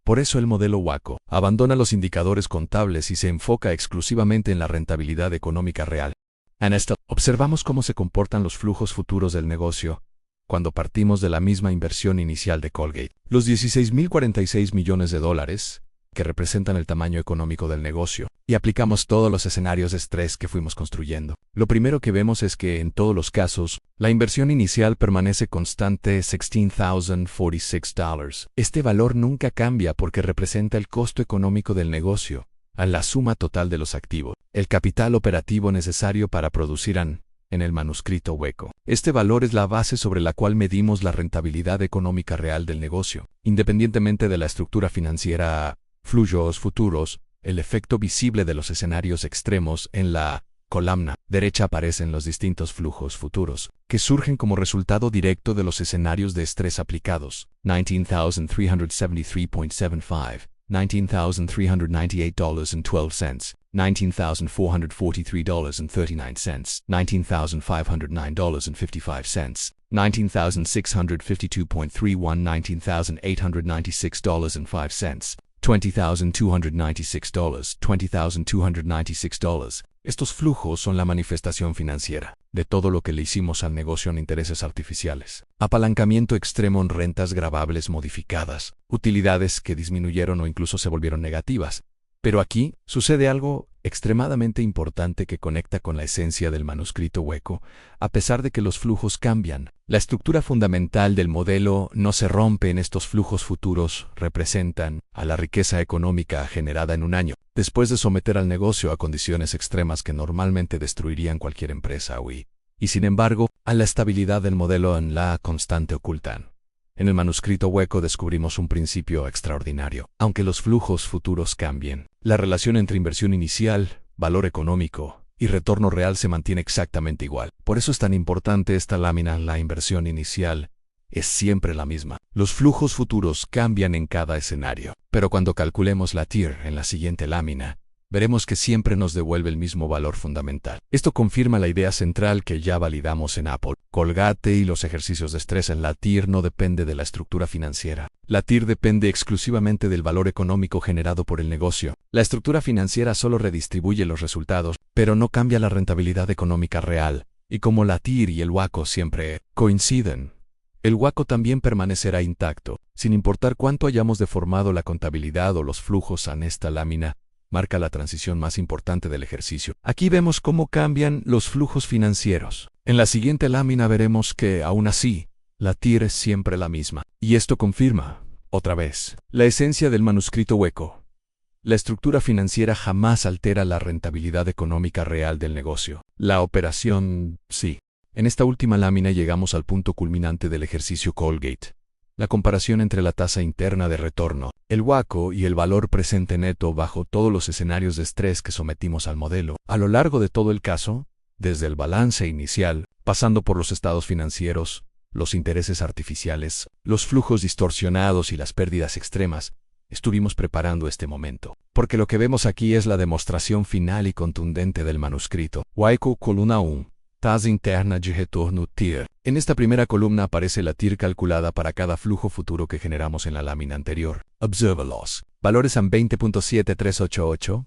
Por eso el modelo Waco abandona los indicadores contables y se enfoca exclusivamente en la rentabilidad económica real. En esto, observamos cómo se comportan los flujos futuros del negocio cuando partimos de la misma inversión inicial de Colgate. Los $16.046 millones, que representan el tamaño económico del negocio, y aplicamos todos los escenarios de estrés que fuimos construyendo. Lo primero que vemos es que, en todos los casos, la inversión inicial permanece constante, $16,046. Este valor nunca cambia porque representa el costo económico del negocio, a la suma total de los activos, el capital operativo necesario para producir en el manuscrito hueco. Este valor es la base sobre la cual medimos la rentabilidad económica real del negocio, independientemente de la estructura financiera. Flujos futuros, el efecto visible de los escenarios extremos. En la columna derecha aparecen los distintos flujos futuros, que surgen como resultado directo de los escenarios de estrés aplicados. $19,373.75, $19,398.12, $19,443.39, $19,509.55, $19,652.31, $19,896.05, $20,296, $20,296. Estos flujos son la manifestación financiera de todo lo que le hicimos al negocio en intereses artificiales. Apalancamiento extremo en rentas gravables modificadas, utilidades que disminuyeron o incluso se volvieron negativas. Pero aquí sucede algo extremadamente importante que conecta con la esencia del manuscrito hueco. A pesar de que los flujos cambian, la estructura fundamental del modelo no se rompe. En estos flujos futuros representan a la riqueza económica generada en un año, después de someter al negocio a condiciones extremas que normalmente destruirían cualquier empresa y sin embargo, a la estabilidad del modelo en la constante ocultan. En el manuscrito hueco descubrimos un principio extraordinario. Aunque los flujos futuros cambien, la relación entre inversión inicial, valor económico y retorno real se mantiene exactamente igual. Por eso es tan importante esta lámina. La inversión inicial es siempre la misma. Los flujos futuros cambian en cada escenario, pero cuando calculemos la TIR en la siguiente lámina, veremos que siempre nos devuelve el mismo valor fundamental. Esto confirma la idea central que ya validamos en Apple, Colgate y los ejercicios de estrés. En la TIR no depende de la estructura financiera. La TIR depende exclusivamente del valor económico generado por el negocio. La estructura financiera solo redistribuye los resultados, pero no cambia la rentabilidad económica real. Y como la TIR y el Waco siempre coinciden, el Waco también permanecerá intacto, sin importar cuánto hayamos deformado la contabilidad o los flujos. En esta lámina marca la transición más importante del ejercicio. Aquí vemos cómo cambian los flujos financieros. En la siguiente lámina veremos que, aún así, la TIR es siempre la misma. Y esto confirma Otra vez. La esencia del manuscrito hueco. La estructura financiera jamás altera la rentabilidad económica real del negocio. La operación, sí. En esta última lámina llegamos al punto culminante del ejercicio Colgate. La comparación entre la tasa interna de retorno, el WACO y el valor presente neto bajo todos los escenarios de estrés que sometimos al modelo. A lo largo de todo el caso, desde el balance inicial, pasando por los estados financieros, los intereses artificiales, los flujos distorsionados y las pérdidas extremas, estuvimos preparando este momento, porque lo que vemos aquí es la demonstración final y contundente del manuscrito. WACO columna 1. Tasa interna de retorno TIR. En esta primera columna aparece la TIR calculada para cada flujo futuro que generamos en la lámina anterior. Obsérvalos. Valores en 20.7388,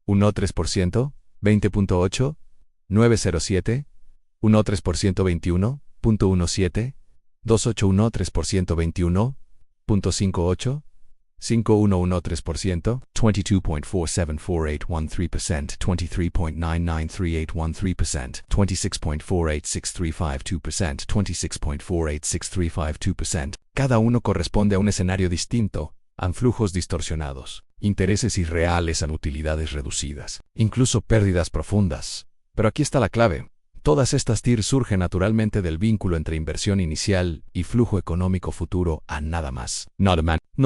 1,3%, 20.8, 907, 1,3%, 21.17, 281,3%, 21.58, 5,113%, 22.474813%, 23.993813%, 26.486352%, 26.486352%. Cada uno corresponde a un escenario distinto, a flujos distorsionados, intereses irreales a utilidades reducidas, incluso pérdidas profundas. Pero aquí está la clave. Todas estas TIR surgen naturalmente del vínculo entre inversión inicial y flujo económico futuro a nada más. No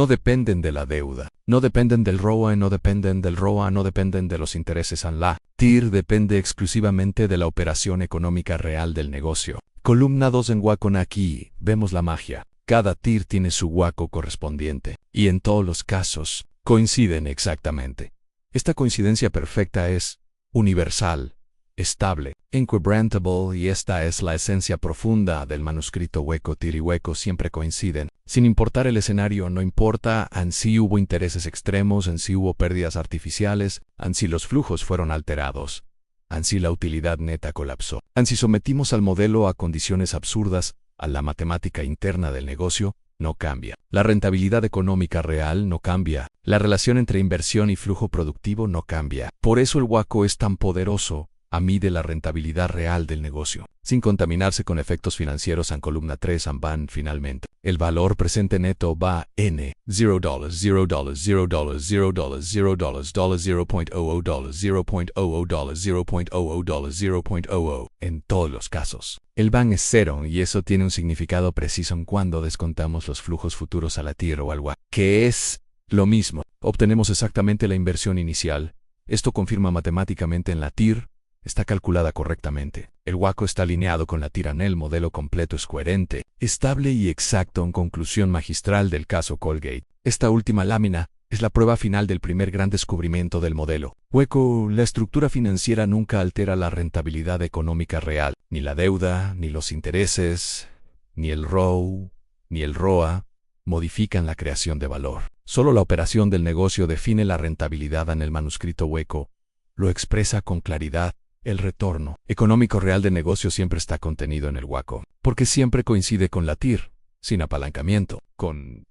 dependen de la deuda, no dependen del ROA, no dependen de los intereses en la TIR depende exclusivamente de la operación económica real del negocio. Columna 2 en WACO. Aquí vemos la magia. Cada TIR tiene su WACO correspondiente, y en todos los casos coinciden exactamente. Esta coincidencia perfecta es universal, estable, inquebrantable, y esta es la esencia profunda del manuscrito hueco. TIR y hueco siempre coinciden, sin importar el escenario. No importa en si hubo intereses extremos, en si hubo pérdidas artificiales, en si los flujos fueron alterados, en si la utilidad neta colapsó, en si sometimos al modelo a condiciones absurdas, a la matemática interna del negocio no cambia. La rentabilidad económica real no cambia. La relación entre inversión y flujo productivo no cambia. Por eso el WACO es tan poderoso. Mide la rentabilidad real del negocio, sin contaminarse con efectos financieros. En columna 3 van finalmente. El valor presente neto va N, $0, $0, $0, $0, $0, $0, $0.00, $0.00, $0.00, $0.00, en todos los casos. El van es cero y eso tiene un significado preciso en cuando descontamos los flujos futuros a la TIR o al WACO, que es lo mismo. Obtenemos exactamente la inversión inicial. Esto confirma matemáticamente en la TIR. Está calculada correctamente. El WACO está alineado con la TIR. El modelo completo es coherente, estable y exacto. En conclusión magistral del caso Colgate. Esta última lámina es la prueba final del primer gran descubrimiento del modelo hueco. La estructura financiera nunca altera la rentabilidad económica real. Ni la deuda, ni los intereses, ni el ROE, ni el ROA modifican la creación de valor. Solo la operación del negocio define la rentabilidad. En el manuscrito hueco lo expresa con claridad. El retorno económico real de negocio siempre está contenido en el WACO, porque siempre coincide con la TIR, sin apalancamiento, con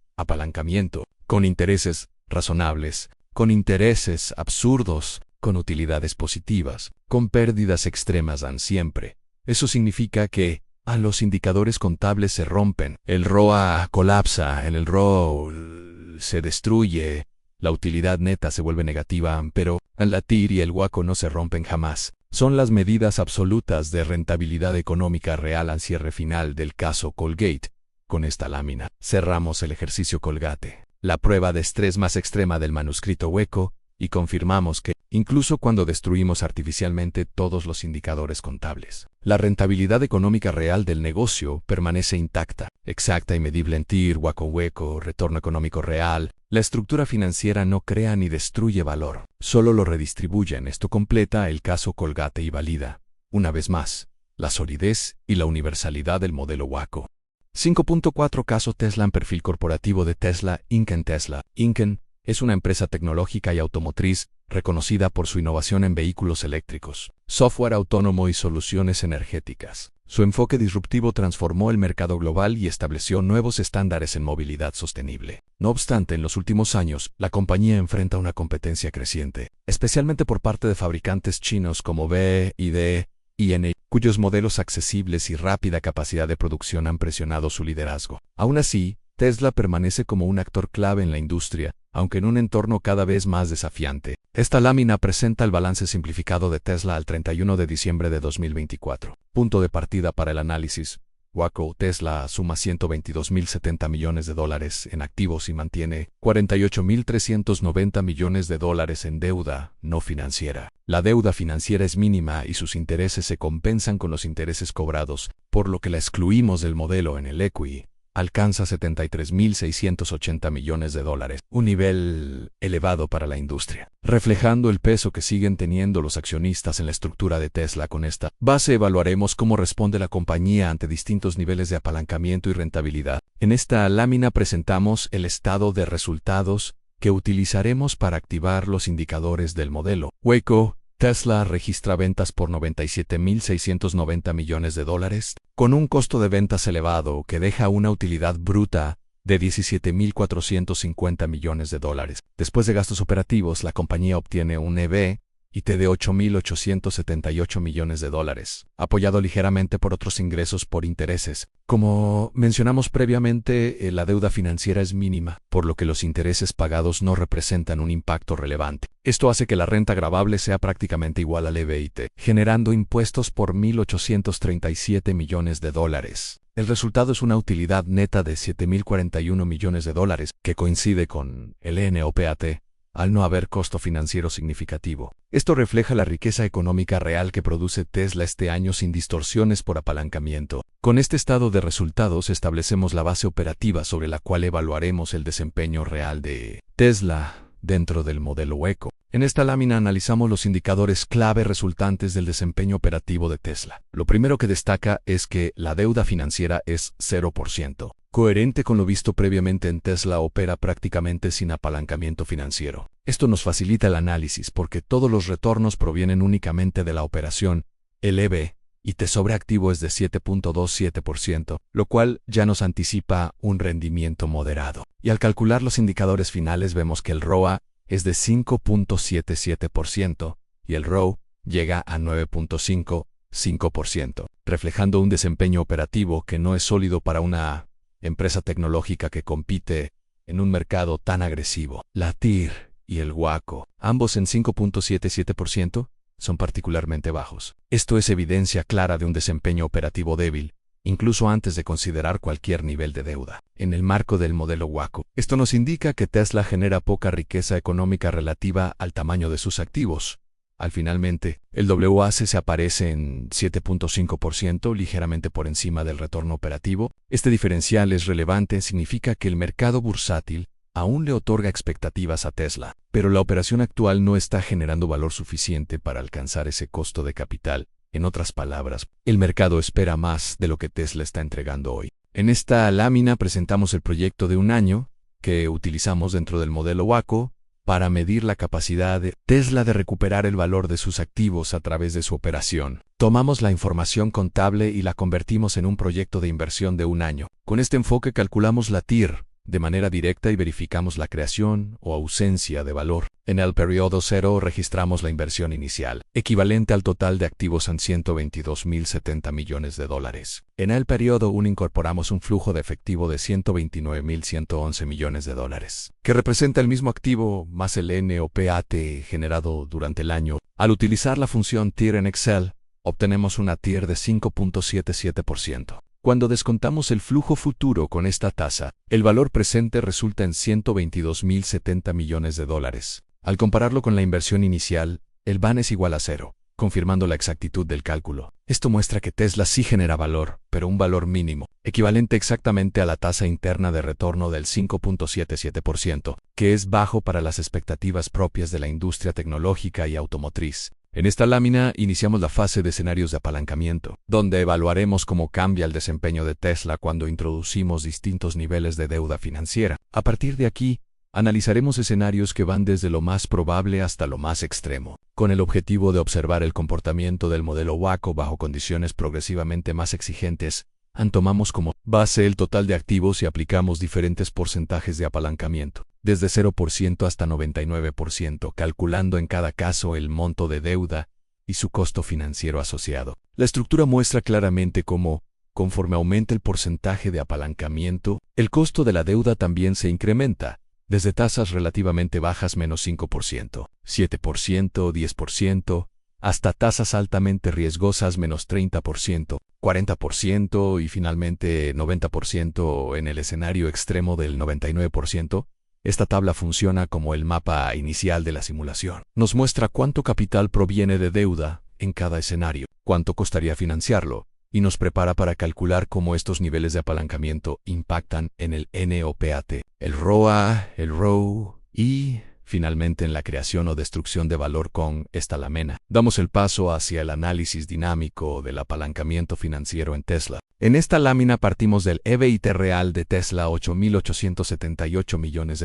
intereses razonables, con intereses absurdos, con utilidades positivas, con pérdidas extremas. Siempre. Eso significa que los indicadores contables se rompen, el ROA colapsa, el ROE se destruye, la utilidad neta se vuelve negativa, pero la TIR y el WACO no se rompen jamás. Son las medidas absolutas de rentabilidad económica real. Al cierre final del caso Colgate. Con esta lámina cerramos el ejercicio Colgate, la prueba de estrés más extrema del manuscrito hueco, y confirmamos que, incluso cuando destruimos artificialmente todos los indicadores contables, la rentabilidad económica real del negocio permanece intacta, exacta y medible en TIR, WACO, hueco, retorno económico real. La estructura financiera no crea ni destruye valor, solo lo redistribuye. Esto completa el caso Colgate y valida, una vez más, la solidez y la universalidad del modelo WACO. 5.4 Caso Tesla en perfil corporativo de Tesla Inc. Tesla Inc. es una empresa tecnológica y automotriz reconocida por su innovación en vehículos eléctricos, software autónomo y soluciones energéticas. Su enfoque disruptivo transformó el mercado global y estableció nuevos estándares en movilidad sostenible. No obstante, en los últimos años, la compañía enfrenta una competencia creciente, especialmente por parte de fabricantes chinos como BYD y IN, cuyos modelos accesibles y rápida capacidad de producción han presionado su liderazgo. Aún así, Tesla permanece como un actor clave en la industria, aunque en un entorno cada vez más desafiante. Esta lámina presenta el balance simplificado de Tesla al 31 de diciembre de 2024. Punto de partida para el análisis. Waco. Tesla suma $122.070 millones en activos y mantiene $48.390 millones en deuda no financiera. La deuda financiera es mínima y sus intereses se compensan con los intereses cobrados, por lo que la excluimos del modelo en el equity. Alcanza $73.680 millones, un nivel elevado para la industria, reflejando el peso que siguen teniendo los accionistas en la estructura de Tesla. Con esta base evaluaremos cómo responde la compañía ante distintos niveles de apalancamiento y rentabilidad. En esta lámina presentamos el estado de resultados que utilizaremos para activar los indicadores del modelo Waco. Tesla registra ventas por $97.690 millones, con un costo de ventas elevado que deja una utilidad bruta de $17.450 millones. Después de gastos operativos, la compañía obtiene un EBIT de $8.878 millones, apoyado ligeramente por otros ingresos por intereses. Como mencionamos previamente, la deuda financiera es mínima, por lo que los intereses pagados no representan un impacto relevante. Esto hace que la renta gravable sea prácticamente igual al EBIT, generando impuestos por $1.837 millones. El resultado es una utilidad neta de $7.041 millones, que coincide con el NOPAT, al no haber costo financiero significativo. Esto refleja la riqueza económica real que produce Tesla este año sin distorsiones por apalancamiento. Con este estado de resultados establecemos la base operativa sobre la cual evaluaremos el desempeño real de Tesla dentro del modelo Waco. En esta lámina analizamos los indicadores clave resultantes del desempeño operativo de Tesla. Lo primero que destaca es que la deuda financiera es 0%. Coherente con lo visto previamente en Tesla, opera prácticamente sin apalancamiento financiero. Esto nos facilita el análisis porque todos los retornos provienen únicamente de la operación. El EBIT sobre activo es de 7.27%, lo cual ya nos anticipa un rendimiento moderado. Y al calcular los indicadores finales vemos que el ROA es de 5.77% y el ROE llega a 9.55%, reflejando un desempeño operativo que no es sólido para una empresa tecnológica que compite en un mercado tan agresivo. La TIR y el Waco, ambos en 5.77%, son particularmente bajos. Esto es evidencia clara de un desempeño operativo débil, incluso antes de considerar cualquier nivel de deuda. En el marco del modelo Waco, esto nos indica que Tesla genera poca riqueza económica relativa al tamaño de sus activos. Finalmente, el WACC se aparece en 7.5%, ligeramente por encima del retorno operativo. Este diferencial es relevante, significa que el mercado bursátil aún le otorga expectativas a Tesla, pero la operación actual no está generando valor suficiente para alcanzar ese costo de capital. En otras palabras, el mercado espera más de lo que Tesla está entregando hoy. En esta lámina presentamos el proyecto de un año que utilizamos dentro del modelo Waco para medir la capacidad de Tesla de recuperar el valor de sus activos a través de su operación. Tomamos la información contable y la convertimos en un proyecto de inversión de un año. Con este enfoque calculamos la TIR de manera directa y verificamos la creación o ausencia de valor. En el periodo 0 registramos la inversión inicial, equivalente al total de activos en $122.070 millones. En el periodo 1 incorporamos un flujo de efectivo de $129.111 millones, que representa el mismo activo más el NOPAT generado durante el año. Al utilizar la función TIR en Excel, obtenemos una TIR de 5.77%. Cuando descontamos el flujo futuro con esta tasa, el valor presente resulta en $122.070 millones. Al compararlo con la inversión inicial, el BAN es igual a 0, confirmando la exactitud del cálculo. Esto muestra que Tesla sí genera valor, pero un valor mínimo, equivalente exactamente a la tasa interna de retorno del 5.77%, que es bajo para las expectativas propias de la industria tecnológica y automotriz. En esta lámina iniciamos la fase de escenarios de apalancamiento, donde evaluaremos cómo cambia el desempeño de Tesla cuando introducimos distintos niveles de deuda financiera. A partir de aquí, analizaremos escenarios que van desde lo más probable hasta lo más extremo, con el objetivo de observar el comportamiento del modelo Waco bajo condiciones progresivamente más exigentes. Tomamos como base el total de activos y aplicamos diferentes porcentajes de apalancamiento, desde 0% hasta 99%, calculando en cada caso el monto de deuda y su costo financiero asociado. La estructura muestra claramente cómo, Conforme aumenta el porcentaje de apalancamiento, el costo de la deuda también se incrementa, desde tasas relativamente bajas -5%, 7%, 10%, hasta tasas altamente riesgosas -30%, 40% y finalmente 90% en el escenario extremo del 99%. Esta tabla funciona como el mapa inicial de la simulación. Nos muestra cuánto capital proviene de deuda en cada escenario, cuánto costaría financiarlo, y nos prepara para calcular cómo estos niveles de apalancamiento impactan en el NOPAT, el ROA, el ROE y, finalmente, en la creación o destrucción de valor con esta lámina. Damos el paso hacia el análisis dinámico del apalancamiento financiero en Tesla. En esta lámina partimos del EBIT real de Tesla, $8.878 millones,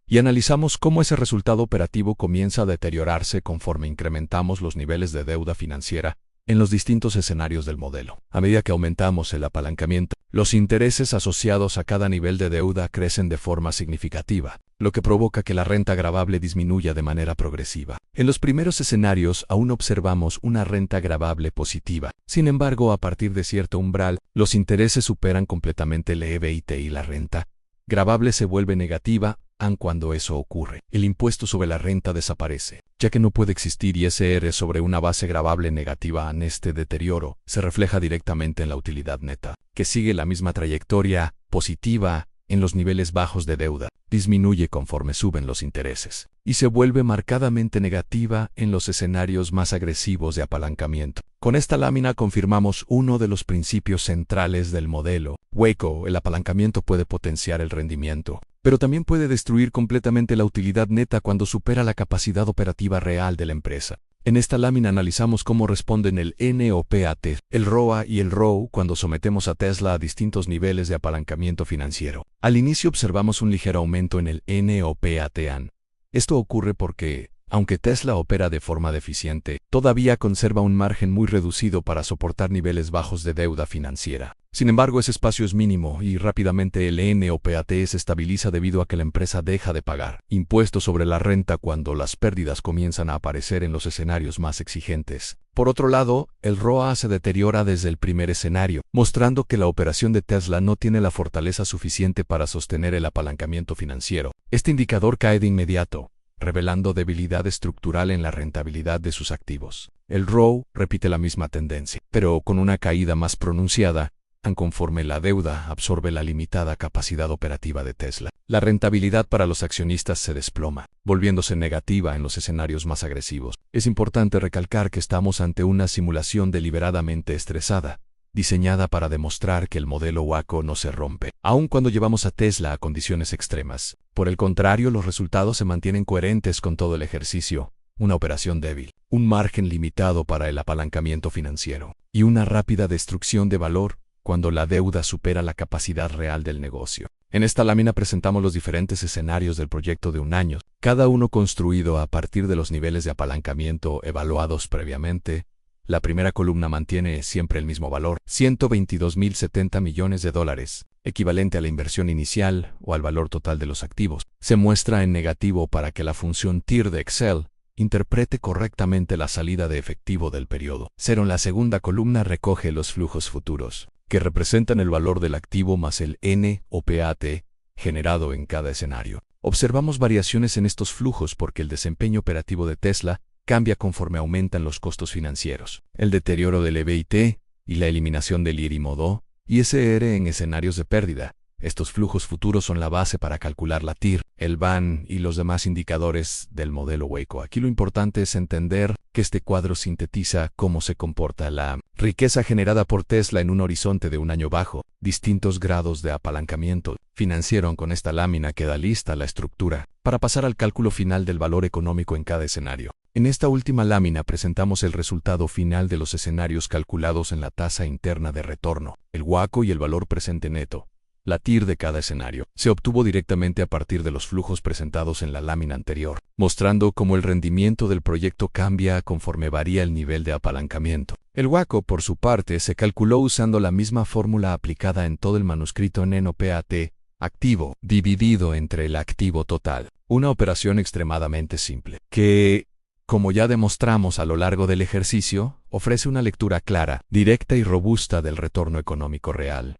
y analizamos cómo ese resultado operativo comienza a deteriorarse conforme incrementamos los niveles de deuda financiera en los distintos escenarios del modelo. A medida que aumentamos el apalancamiento, los intereses asociados a cada nivel de deuda crecen de forma significativa, lo que provoca que la renta gravable disminuya de manera progresiva. En los primeros escenarios aún observamos una renta gravable positiva. Sin embargo, a partir de cierto umbral, los intereses superan completamente el EBIT y la renta gravable se vuelve negativa. Cuando eso ocurre, el impuesto sobre la renta desaparece, ya que no puede existir ISR sobre una base gravable negativa. Este deterioro se refleja directamente en la utilidad neta, que sigue la misma trayectoria positiva en los niveles bajos de deuda, disminuye conforme suben los intereses, y se vuelve marcadamente negativa en los escenarios más agresivos de apalancamiento. Con esta lámina confirmamos uno de los principios centrales del modelo Waco: el apalancamiento puede potenciar el rendimiento, pero también puede destruir completamente la utilidad neta cuando supera la capacidad operativa real de la empresa. En esta lámina analizamos cómo responden el NOPAT, el ROA y el ROE cuando sometemos a Tesla a distintos niveles de apalancamiento financiero. Al inicio observamos un ligero aumento en el NOPAT. Esto ocurre porque, aunque Tesla opera de forma deficiente, todavía conserva un margen muy reducido para soportar niveles bajos de deuda financiera. Sin embargo, ese espacio es mínimo y rápidamente el NOPAT se estabiliza debido a que la empresa deja de pagar impuestos sobre la renta cuando las pérdidas comienzan a aparecer en los escenarios más exigentes. Por otro lado, el ROA se deteriora desde el primer escenario, mostrando que la operación de Tesla no tiene la fortaleza suficiente para sostener el apalancamiento financiero. Este indicador cae de inmediato, revelando debilidad estructural en la rentabilidad de sus activos. El ROE repite la misma tendencia, pero con una caída más pronunciada, conforme la deuda absorbe la limitada capacidad operativa de Tesla. La rentabilidad para los accionistas se desploma, volviéndose negativa en los escenarios más agresivos. Es importante recalcar que estamos ante una simulación deliberadamente estresada, diseñada para demostrar que el modelo Waco no se rompe, aun cuando llevamos a Tesla a condiciones extremas. Por el contrario, los resultados se mantienen coherentes con todo el ejercicio: una operación débil, un margen limitado para el apalancamiento financiero, y una rápida destrucción de valor cuando la deuda supera la capacidad real del negocio. En esta lámina presentamos los diferentes escenarios del proyecto de un año, cada uno construido a partir de los niveles de apalancamiento evaluados previamente. La primera columna mantiene siempre el mismo valor, $122.070 millones, equivalente a la inversión inicial o al valor total de los activos. Se muestra en negativo para que la función TIR de Excel interprete correctamente la salida de efectivo del periodo. 0 en la segunda columna recoge los flujos futuros, que representan el valor del activo más el NOPAT generado en cada escenario. Observamos variaciones en estos flujos porque el desempeño operativo de Tesla cambia conforme aumentan los costos financieros, el deterioro del EBIT y la eliminación del IRI-modo ISR en escenarios de pérdida. Estos flujos futuros son la base para calcular la TIR, el VAN y los demás indicadores del modelo Waco. Aquí lo importante es entender que este cuadro sintetiza cómo se comporta la riqueza generada por Tesla en un horizonte de un año bajo, distintos grados de apalancamiento financiero. Con esta lámina queda lista la estructura para pasar al cálculo final del valor económico en cada escenario. En esta última lámina presentamos el resultado final de los escenarios calculados en la tasa interna de retorno, el WACO y el valor presente neto. La TIR de cada escenario se obtuvo directamente a partir de los flujos presentados en la lámina anterior, mostrando cómo el rendimiento del proyecto cambia conforme varía el nivel de apalancamiento. El WACO, por su parte, se calculó usando la misma fórmula aplicada en todo el manuscrito NOPAT, activo dividido entre el activo total. Una operación extremadamente simple, que Como ya demostramos a lo largo del ejercicio, ofrece una lectura clara, directa y robusta del retorno económico real,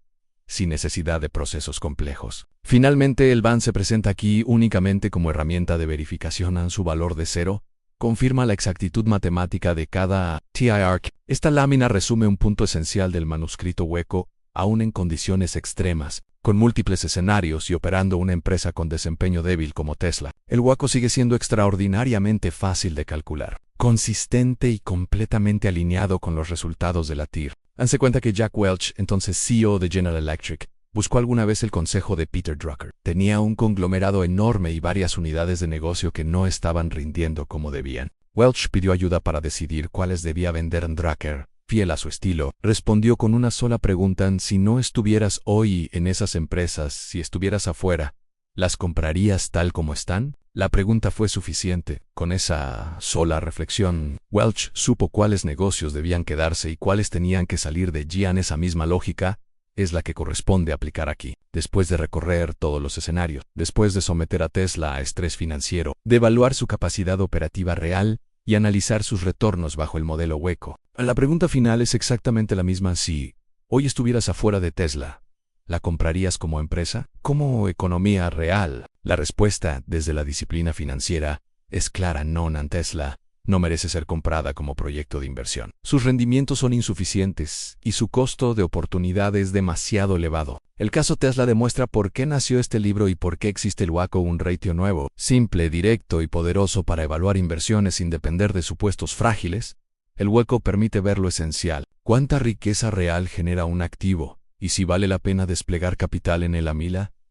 sin necesidad de procesos complejos. Finalmente, el BAN se presenta aquí únicamente como herramienta de verificación a su valor de cero, confirma la exactitud matemática de cada TIR. Esta lámina resume un punto esencial del manuscrito hueco, aún en condiciones extremas, con múltiples escenarios y operando una empresa con desempeño débil como Tesla. El hueco sigue siendo extraordinariamente fácil de calcular, consistente y completamente alineado con los resultados de la TIR. Hanse cuenta que Jack Welch, entonces CEO de General Electric, buscó alguna vez el consejo de Peter Drucker. Tenía un conglomerado enorme y varias unidades de negocio que no estaban rindiendo como debían. Welch pidió ayuda para decidir cuáles debía vender. Drucker, fiel a su estilo, respondió con una sola pregunta: si no estuvieras hoy en esas empresas, si estuvieras afuera, ¿las comprarías tal como están? La pregunta fue suficiente. Con esa sola reflexión, Welch supo cuáles negocios debían quedarse y cuáles tenían que salir de Gian. Esa misma lógica es la que corresponde aplicar aquí. Después de recorrer todos los escenarios, después de someter a Tesla a estrés financiero, de evaluar su capacidad operativa real y analizar sus retornos bajo el modelo hueco, la pregunta final es exactamente la misma: si hoy estuvieras afuera de Tesla, ¿la comprarías como empresa? ¿Como economía real? La respuesta, desde la disciplina financiera, es clara: no. Tesla no merece ser comprada como proyecto de inversión. Sus rendimientos son insuficientes y su costo de oportunidad es demasiado elevado. El caso Tesla demuestra por qué nació este libro y por qué existe el WACO, un ratio nuevo, simple, directo y poderoso para evaluar inversiones sin depender de supuestos frágiles. El WACO permite ver lo esencial: cuánta riqueza real genera un activo, y si vale la pena desplegar capital en él.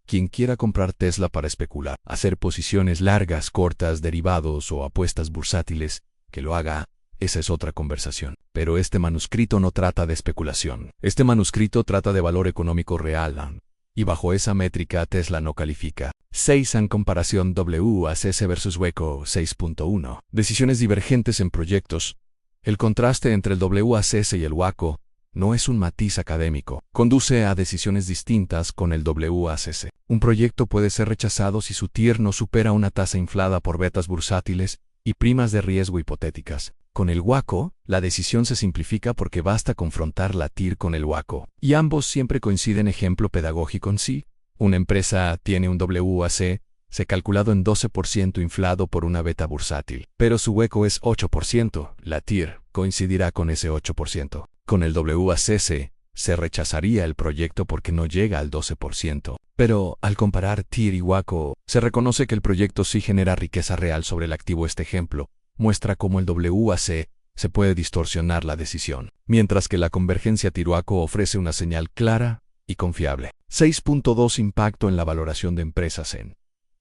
Quien quiera comprar Tesla para especular, hacer posiciones largas, cortas, derivados o apuestas bursátiles, que lo haga. Esa es otra conversación. Pero este manuscrito no trata de especulación. Este manuscrito trata de valor económico real. Y bajo esa métrica Tesla no califica. 6. En comparación WACC versus hueco 6.1. Decisiones divergentes en proyectos. El contraste entre el WACC y el WACO no es un matiz académico. Conduce a decisiones distintas con el WACC. Un proyecto puede ser rechazado si su TIR no supera una tasa inflada por betas bursátiles y primas de riesgo hipotéticas. Con el WACO, la decisión se simplifica porque basta confrontar la TIR con el WACO, y ambos siempre coinciden. Ejemplo pedagógico en sí. Una empresa tiene un WACC calculado en 12% inflado por una beta bursátil, pero su hueco es 8%. La TIR coincidirá con ese 8%. Con el WACC, se rechazaría el proyecto porque no llega al 12%. Pero, al comparar TIR y WACO, se reconoce que el proyecto sí genera riqueza real sobre el activo. Este ejemplo muestra cómo el WACC se puede distorsionar la decisión, mientras que la convergencia TIR-WACO ofrece una señal clara y confiable. 6.2. Impacto en la valoración de empresas.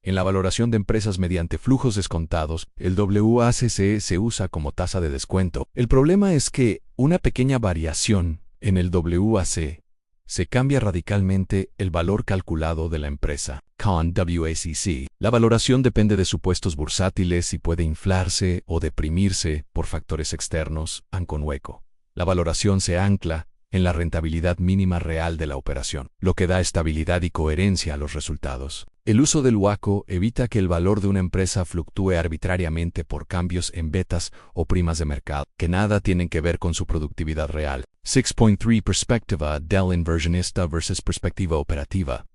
En la valoración de empresas mediante flujos descontados, el WACC se usa como tasa de descuento. El problema es que una pequeña variación en el WACC se cambia radicalmente el valor calculado de la empresa. Con WACC, la valoración depende de supuestos bursátiles y puede inflarse o deprimirse por factores externos. Con hueco, la valoración se ancla en la rentabilidad mínima real de la operación, lo que da estabilidad y coherencia a los resultados. El uso del WACO evita que el valor de una empresa fluctúe arbitrariamente por cambios en betas o primas de mercado, que nada tienen que ver con su productividad real. 6.3. Perspectiva del inversionista versus perspectiva operativa.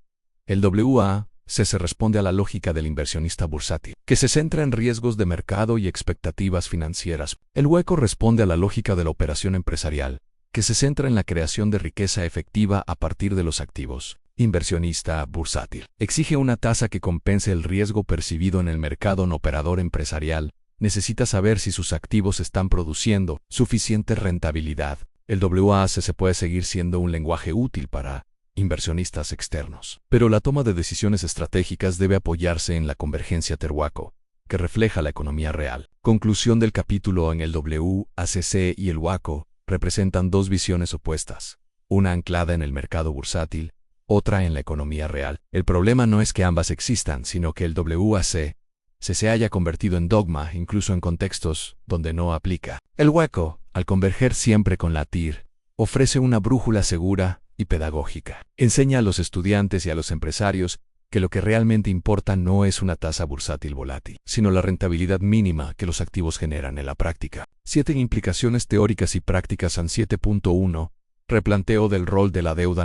El WACC se responde a la lógica del inversionista bursátil, que se centra en riesgos de mercado y expectativas financieras. El WACO responde a la lógica de la operación empresarial, que se centra en la creación de riqueza efectiva a partir de los activos. Inversionista bursátil exige una tasa que compense el riesgo percibido en el mercado. Un operador empresarial necesita saber si sus activos están produciendo suficiente rentabilidad. El WACC puede seguir siendo un lenguaje útil para inversionistas externos, pero la toma de decisiones estratégicas debe apoyarse en la convergencia TIR-WACO, que refleja la economía real. Conclusión del capítulo. En el WACC y el WACO representan dos visiones opuestas, una anclada en el mercado bursátil, otra en la economía real. El problema no es que ambas existan, sino que el WACC se haya convertido en dogma incluso en contextos donde no aplica. El WACO, al converger siempre con la TIR, ofrece una brújula segura y pedagógica. Enseña a los estudiantes y a los empresarios que lo que realmente importa no es una tasa bursátil volátil, sino la rentabilidad mínima que los activos generan en la práctica. 7 implicaciones teóricas y prácticas en 7.1. Replanteo del rol de la deuda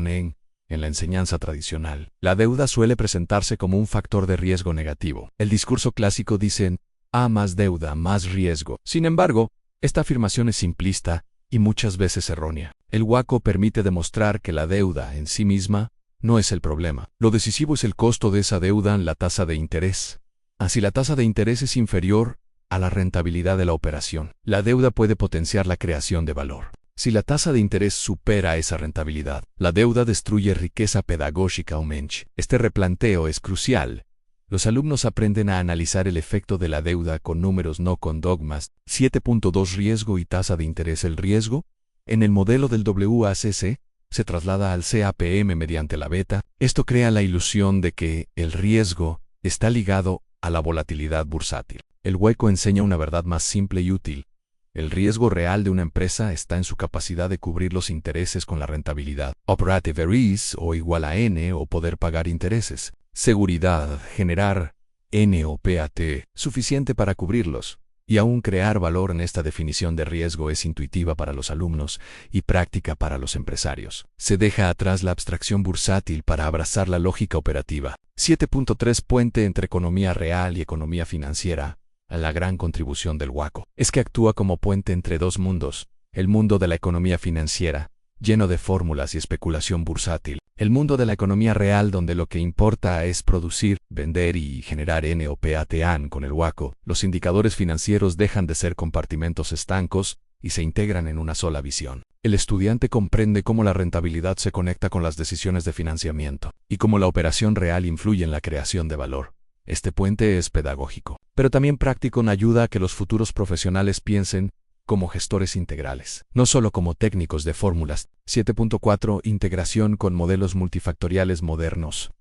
en la enseñanza tradicional. La deuda suele presentarse como un factor de riesgo negativo. El discurso clásico dice, A más deuda, más riesgo. Sin embargo, esta afirmación es simplista y muchas veces errónea. El WACO permite demostrar que la deuda en sí misma no es el problema. Lo decisivo es el costo de esa deuda en la tasa de interés. Así la tasa de interés es inferior a la rentabilidad de la operación. La deuda puede potenciar la creación de valor. Si la tasa de interés supera esa rentabilidad, la deuda destruye riqueza pedagógica o mensch. Este replanteo es crucial. Los alumnos aprenden a analizar el efecto de la deuda con números, no con dogmas. 7.2 Riesgo y tasa de interés. El riesgo, en el modelo del WACC, se traslada al CAPM mediante la beta. Esto crea la ilusión de que el riesgo está ligado a la volatilidad bursátil. El WACO enseña una verdad más simple y útil. El riesgo real de una empresa está en su capacidad de cubrir los intereses con la rentabilidad. Operative risk o igual a N o poder pagar intereses. Seguridad, generar N o PAT, suficiente para cubrirlos. Y aún crear valor en esta definición de riesgo es intuitiva para los alumnos y práctica para los empresarios. Se deja atrás la abstracción bursátil para abrazar la lógica operativa. 7.3 Puente entre economía real y economía financiera. La gran contribución del WACO es que actúa como puente entre dos mundos, el mundo de la economía financiera, lleno de fórmulas y especulación bursátil, el mundo de la economía real donde lo que importa es producir, vender y generar N o PAT. Con el WACO, los indicadores financieros dejan de ser compartimentos estancos y se integran en una sola visión. El estudiante comprende cómo la rentabilidad se conecta con las decisiones de financiamiento y cómo la operación real influye en la creación de valor. Este puente es pedagógico, pero también práctico en ayuda a que los futuros profesionales piensen como gestores integrales, no solo como técnicos de fórmulas. 7.4 Integración con modelos multifactoriales modernos.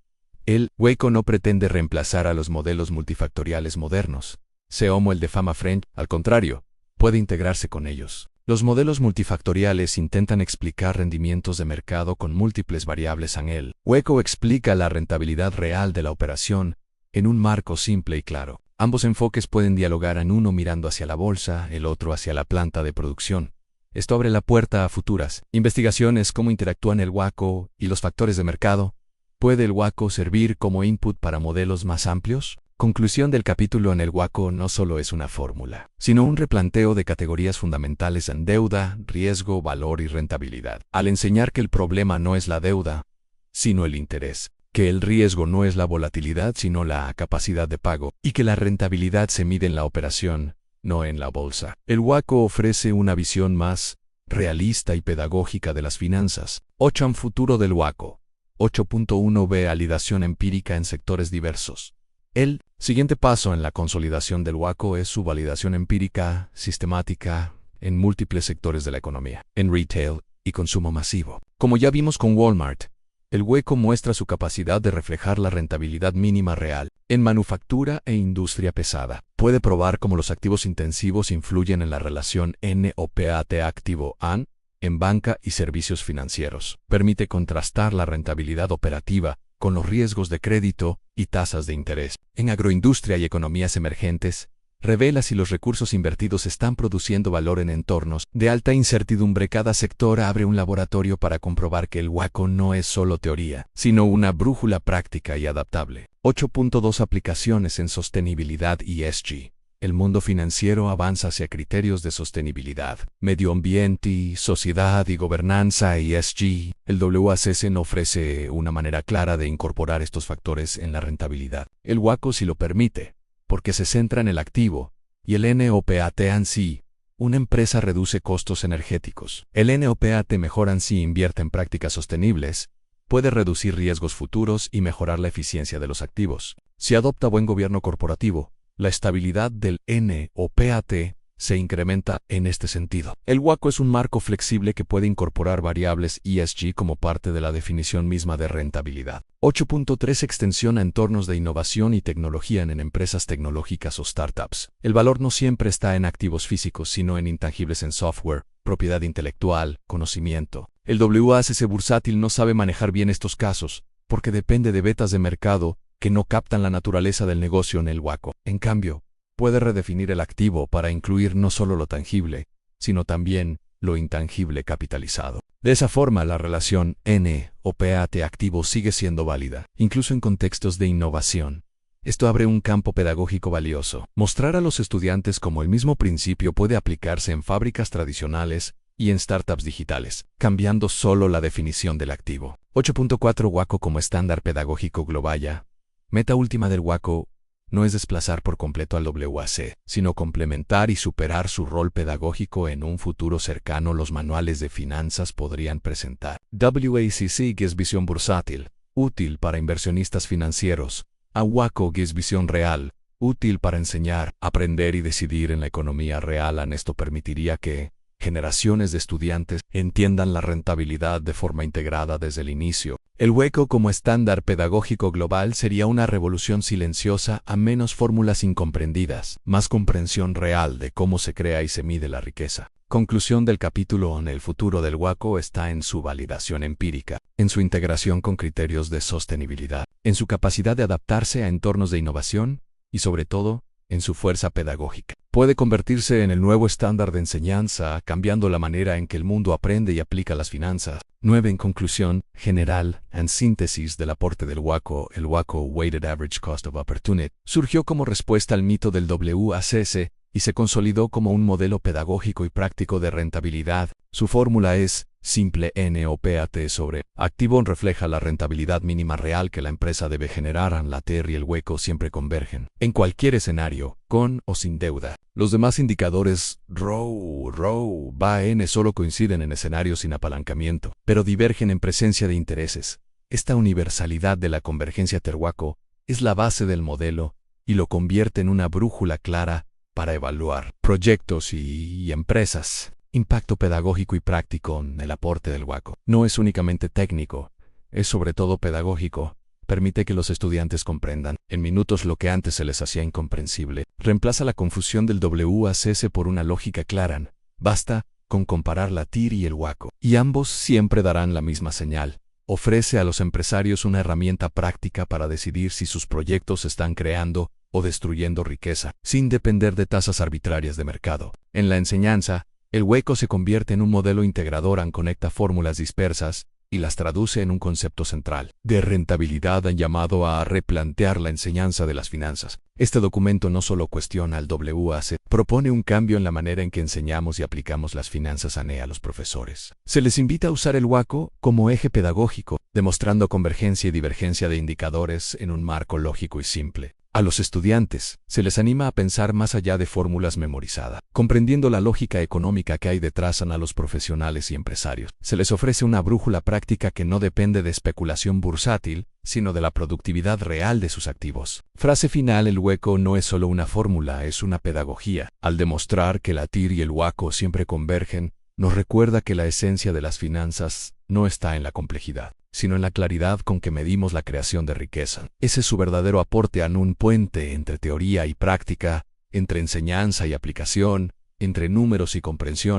El WACO no pretende reemplazar a los modelos multifactoriales modernos, como el de Fama French, al contrario, puede integrarse con ellos. Los modelos multifactoriales intentan explicar rendimientos de mercado con múltiples variables en el WACO explica la rentabilidad real de la operación en un marco simple y claro. Ambos enfoques pueden dialogar en uno mirando hacia la bolsa, el otro hacia la planta de producción. Esto abre la puerta a futuras investigaciones cómo interactúan el WACO y los factores de mercado. ¿Puede el WACO servir como input para modelos más amplios? Conclusión del capítulo. En el WACO no solo es una fórmula, sino un replanteo de categorías fundamentales en deuda, riesgo, valor y rentabilidad. Al enseñar que el problema no es la deuda, sino el interés, que el riesgo no es la volatilidad sino la capacidad de pago, y que la rentabilidad se mide en la operación, no en la bolsa. El WACO ofrece una visión más realista y pedagógica de las finanzas. 8 Futuro del WACO. 8.1 Validación empírica en sectores diversos. El siguiente paso en la consolidación del WACO es su validación empírica, sistemática, en múltiples sectores de la economía, en retail y consumo masivo. Como ya vimos con Walmart, el WACO muestra su capacidad de reflejar la rentabilidad mínima real en manufactura e industria pesada. Puede probar cómo los activos intensivos influyen en la relación N o PAT activo AN en banca y servicios financieros. Permite contrastar la rentabilidad operativa con los riesgos de crédito y tasas de interés. En agroindustria y economías emergentes, revela si los recursos invertidos están produciendo valor en entornos de alta incertidumbre. Cada sector abre un laboratorio para comprobar que el WACO no es solo teoría, sino una brújula práctica y adaptable. 8.2 Aplicaciones en sostenibilidad y ESG. El mundo financiero avanza hacia criterios de sostenibilidad, medio ambiente, sociedad y gobernanza y ESG. El WACC no ofrece una manera clara de incorporar estos factores en la rentabilidad. El WACO sí lo permite, porque se centra en el activo, y el NOPAT en sí. Una empresa reduce costos energéticos. El NOPAT mejora en sí invierte en prácticas sostenibles, puede reducir riesgos futuros y mejorar la eficiencia de los activos. Si adopta buen gobierno corporativo, la estabilidad del NOPAT se incrementa en este sentido. El WACO es un marco flexible que puede incorporar variables ESG como parte de la definición misma de rentabilidad. 8.3 Extensión a entornos de innovación y tecnología en empresas tecnológicas o startups. El valor no siempre está en activos físicos, sino en intangibles en software, propiedad intelectual, conocimiento. El WACC bursátil no sabe manejar bien estos casos, porque depende de betas de mercado que no captan la naturaleza del negocio en el WACO. En cambio, puede redefinir el activo para incluir no solo lo tangible, sino también lo intangible capitalizado. De esa forma, la relación N o PAT activo sigue siendo válida, incluso en contextos de innovación. Esto abre un campo pedagógico valioso. Mostrar a los estudiantes cómo el mismo principio puede aplicarse en fábricas tradicionales y en startups digitales, cambiando solo la definición del activo. 8.4 WACO como estándar pedagógico global. Meta última del WACO no es desplazar por completo al WAC, sino complementar y superar su rol pedagógico en un futuro cercano. Los manuales de finanzas podrían presentar WACC, que es visión bursátil, útil para inversionistas financieros, a WACO, que es visión real, útil para enseñar, aprender y decidir en la economía real. Esto permitiría que generaciones de estudiantes entiendan la rentabilidad de forma integrada desde el inicio. El WACO como estándar pedagógico global sería una revolución silenciosa a menos fórmulas incomprendidas, más comprensión real de cómo se crea y se mide la riqueza. Conclusión del capítulo. El futuro del WACO está en su validación empírica, en su integración con criterios de sostenibilidad, en su capacidad de adaptarse a entornos de innovación y, sobre todo, en su fuerza pedagógica. Puede convertirse en el nuevo estándar de enseñanza, cambiando la manera en que el mundo aprende y aplica las finanzas. 9. En conclusión general, en síntesis del aporte del WACO, el WACO Weighted Average Cost of Opportunity surgió como respuesta al mito del WACC y se consolidó como un modelo pedagógico y práctico de rentabilidad. Su fórmula es simple: N o PAT sobre activo refleja la rentabilidad mínima real que la empresa debe generar. La TER y el WACO siempre convergen en cualquier escenario, con o sin deuda. Los demás indicadores ROE, VA-N solo coinciden en escenarios sin apalancamiento, pero divergen en presencia de intereses. Esta universalidad de la convergencia TER-WACO es la base del modelo y lo convierte en una brújula clara para evaluar proyectos y empresas. Impacto pedagógico y práctico. El aporte del WACO no es únicamente técnico, es sobre todo pedagógico. Permite que los estudiantes comprendan en minutos lo que antes se les hacía incomprensible. Reemplaza la confusión del WACC por una lógica clara. Basta con comparar la TIR y el WACO, y ambos siempre darán la misma señal. Ofrece a los empresarios una herramienta práctica para decidir si sus proyectos están creando o destruyendo riqueza, sin depender de tasas arbitrarias de mercado. En la enseñanza, el WACO se convierte en un modelo integrador. Conecta fórmulas dispersas y las traduce en un concepto central de rentabilidad. Han llamado a replantear la enseñanza de las finanzas. Este documento no solo cuestiona al WACC, propone un cambio en la manera en que enseñamos y aplicamos las finanzas a los profesores. Se les invita a usar el WACO como eje pedagógico, demostrando convergencia y divergencia de indicadores en un marco lógico y simple. A los estudiantes se les anima a pensar más allá de fórmulas memorizadas, comprendiendo la lógica económica que hay detrás. A los profesionales y empresarios se les ofrece una brújula práctica que no depende de especulación bursátil, sino de la productividad real de sus activos. Frase final: el WACO no es solo una fórmula, es una pedagogía. Al demostrar que la TIR y el WACO siempre convergen, nos recuerda que la esencia de las finanzas no está en la complejidad, sino en la claridad con que medimos la creación de riqueza. Ese es su verdadero aporte. Un puente entre teoría y práctica, entre enseñanza y aplicación, entre números y comprensión.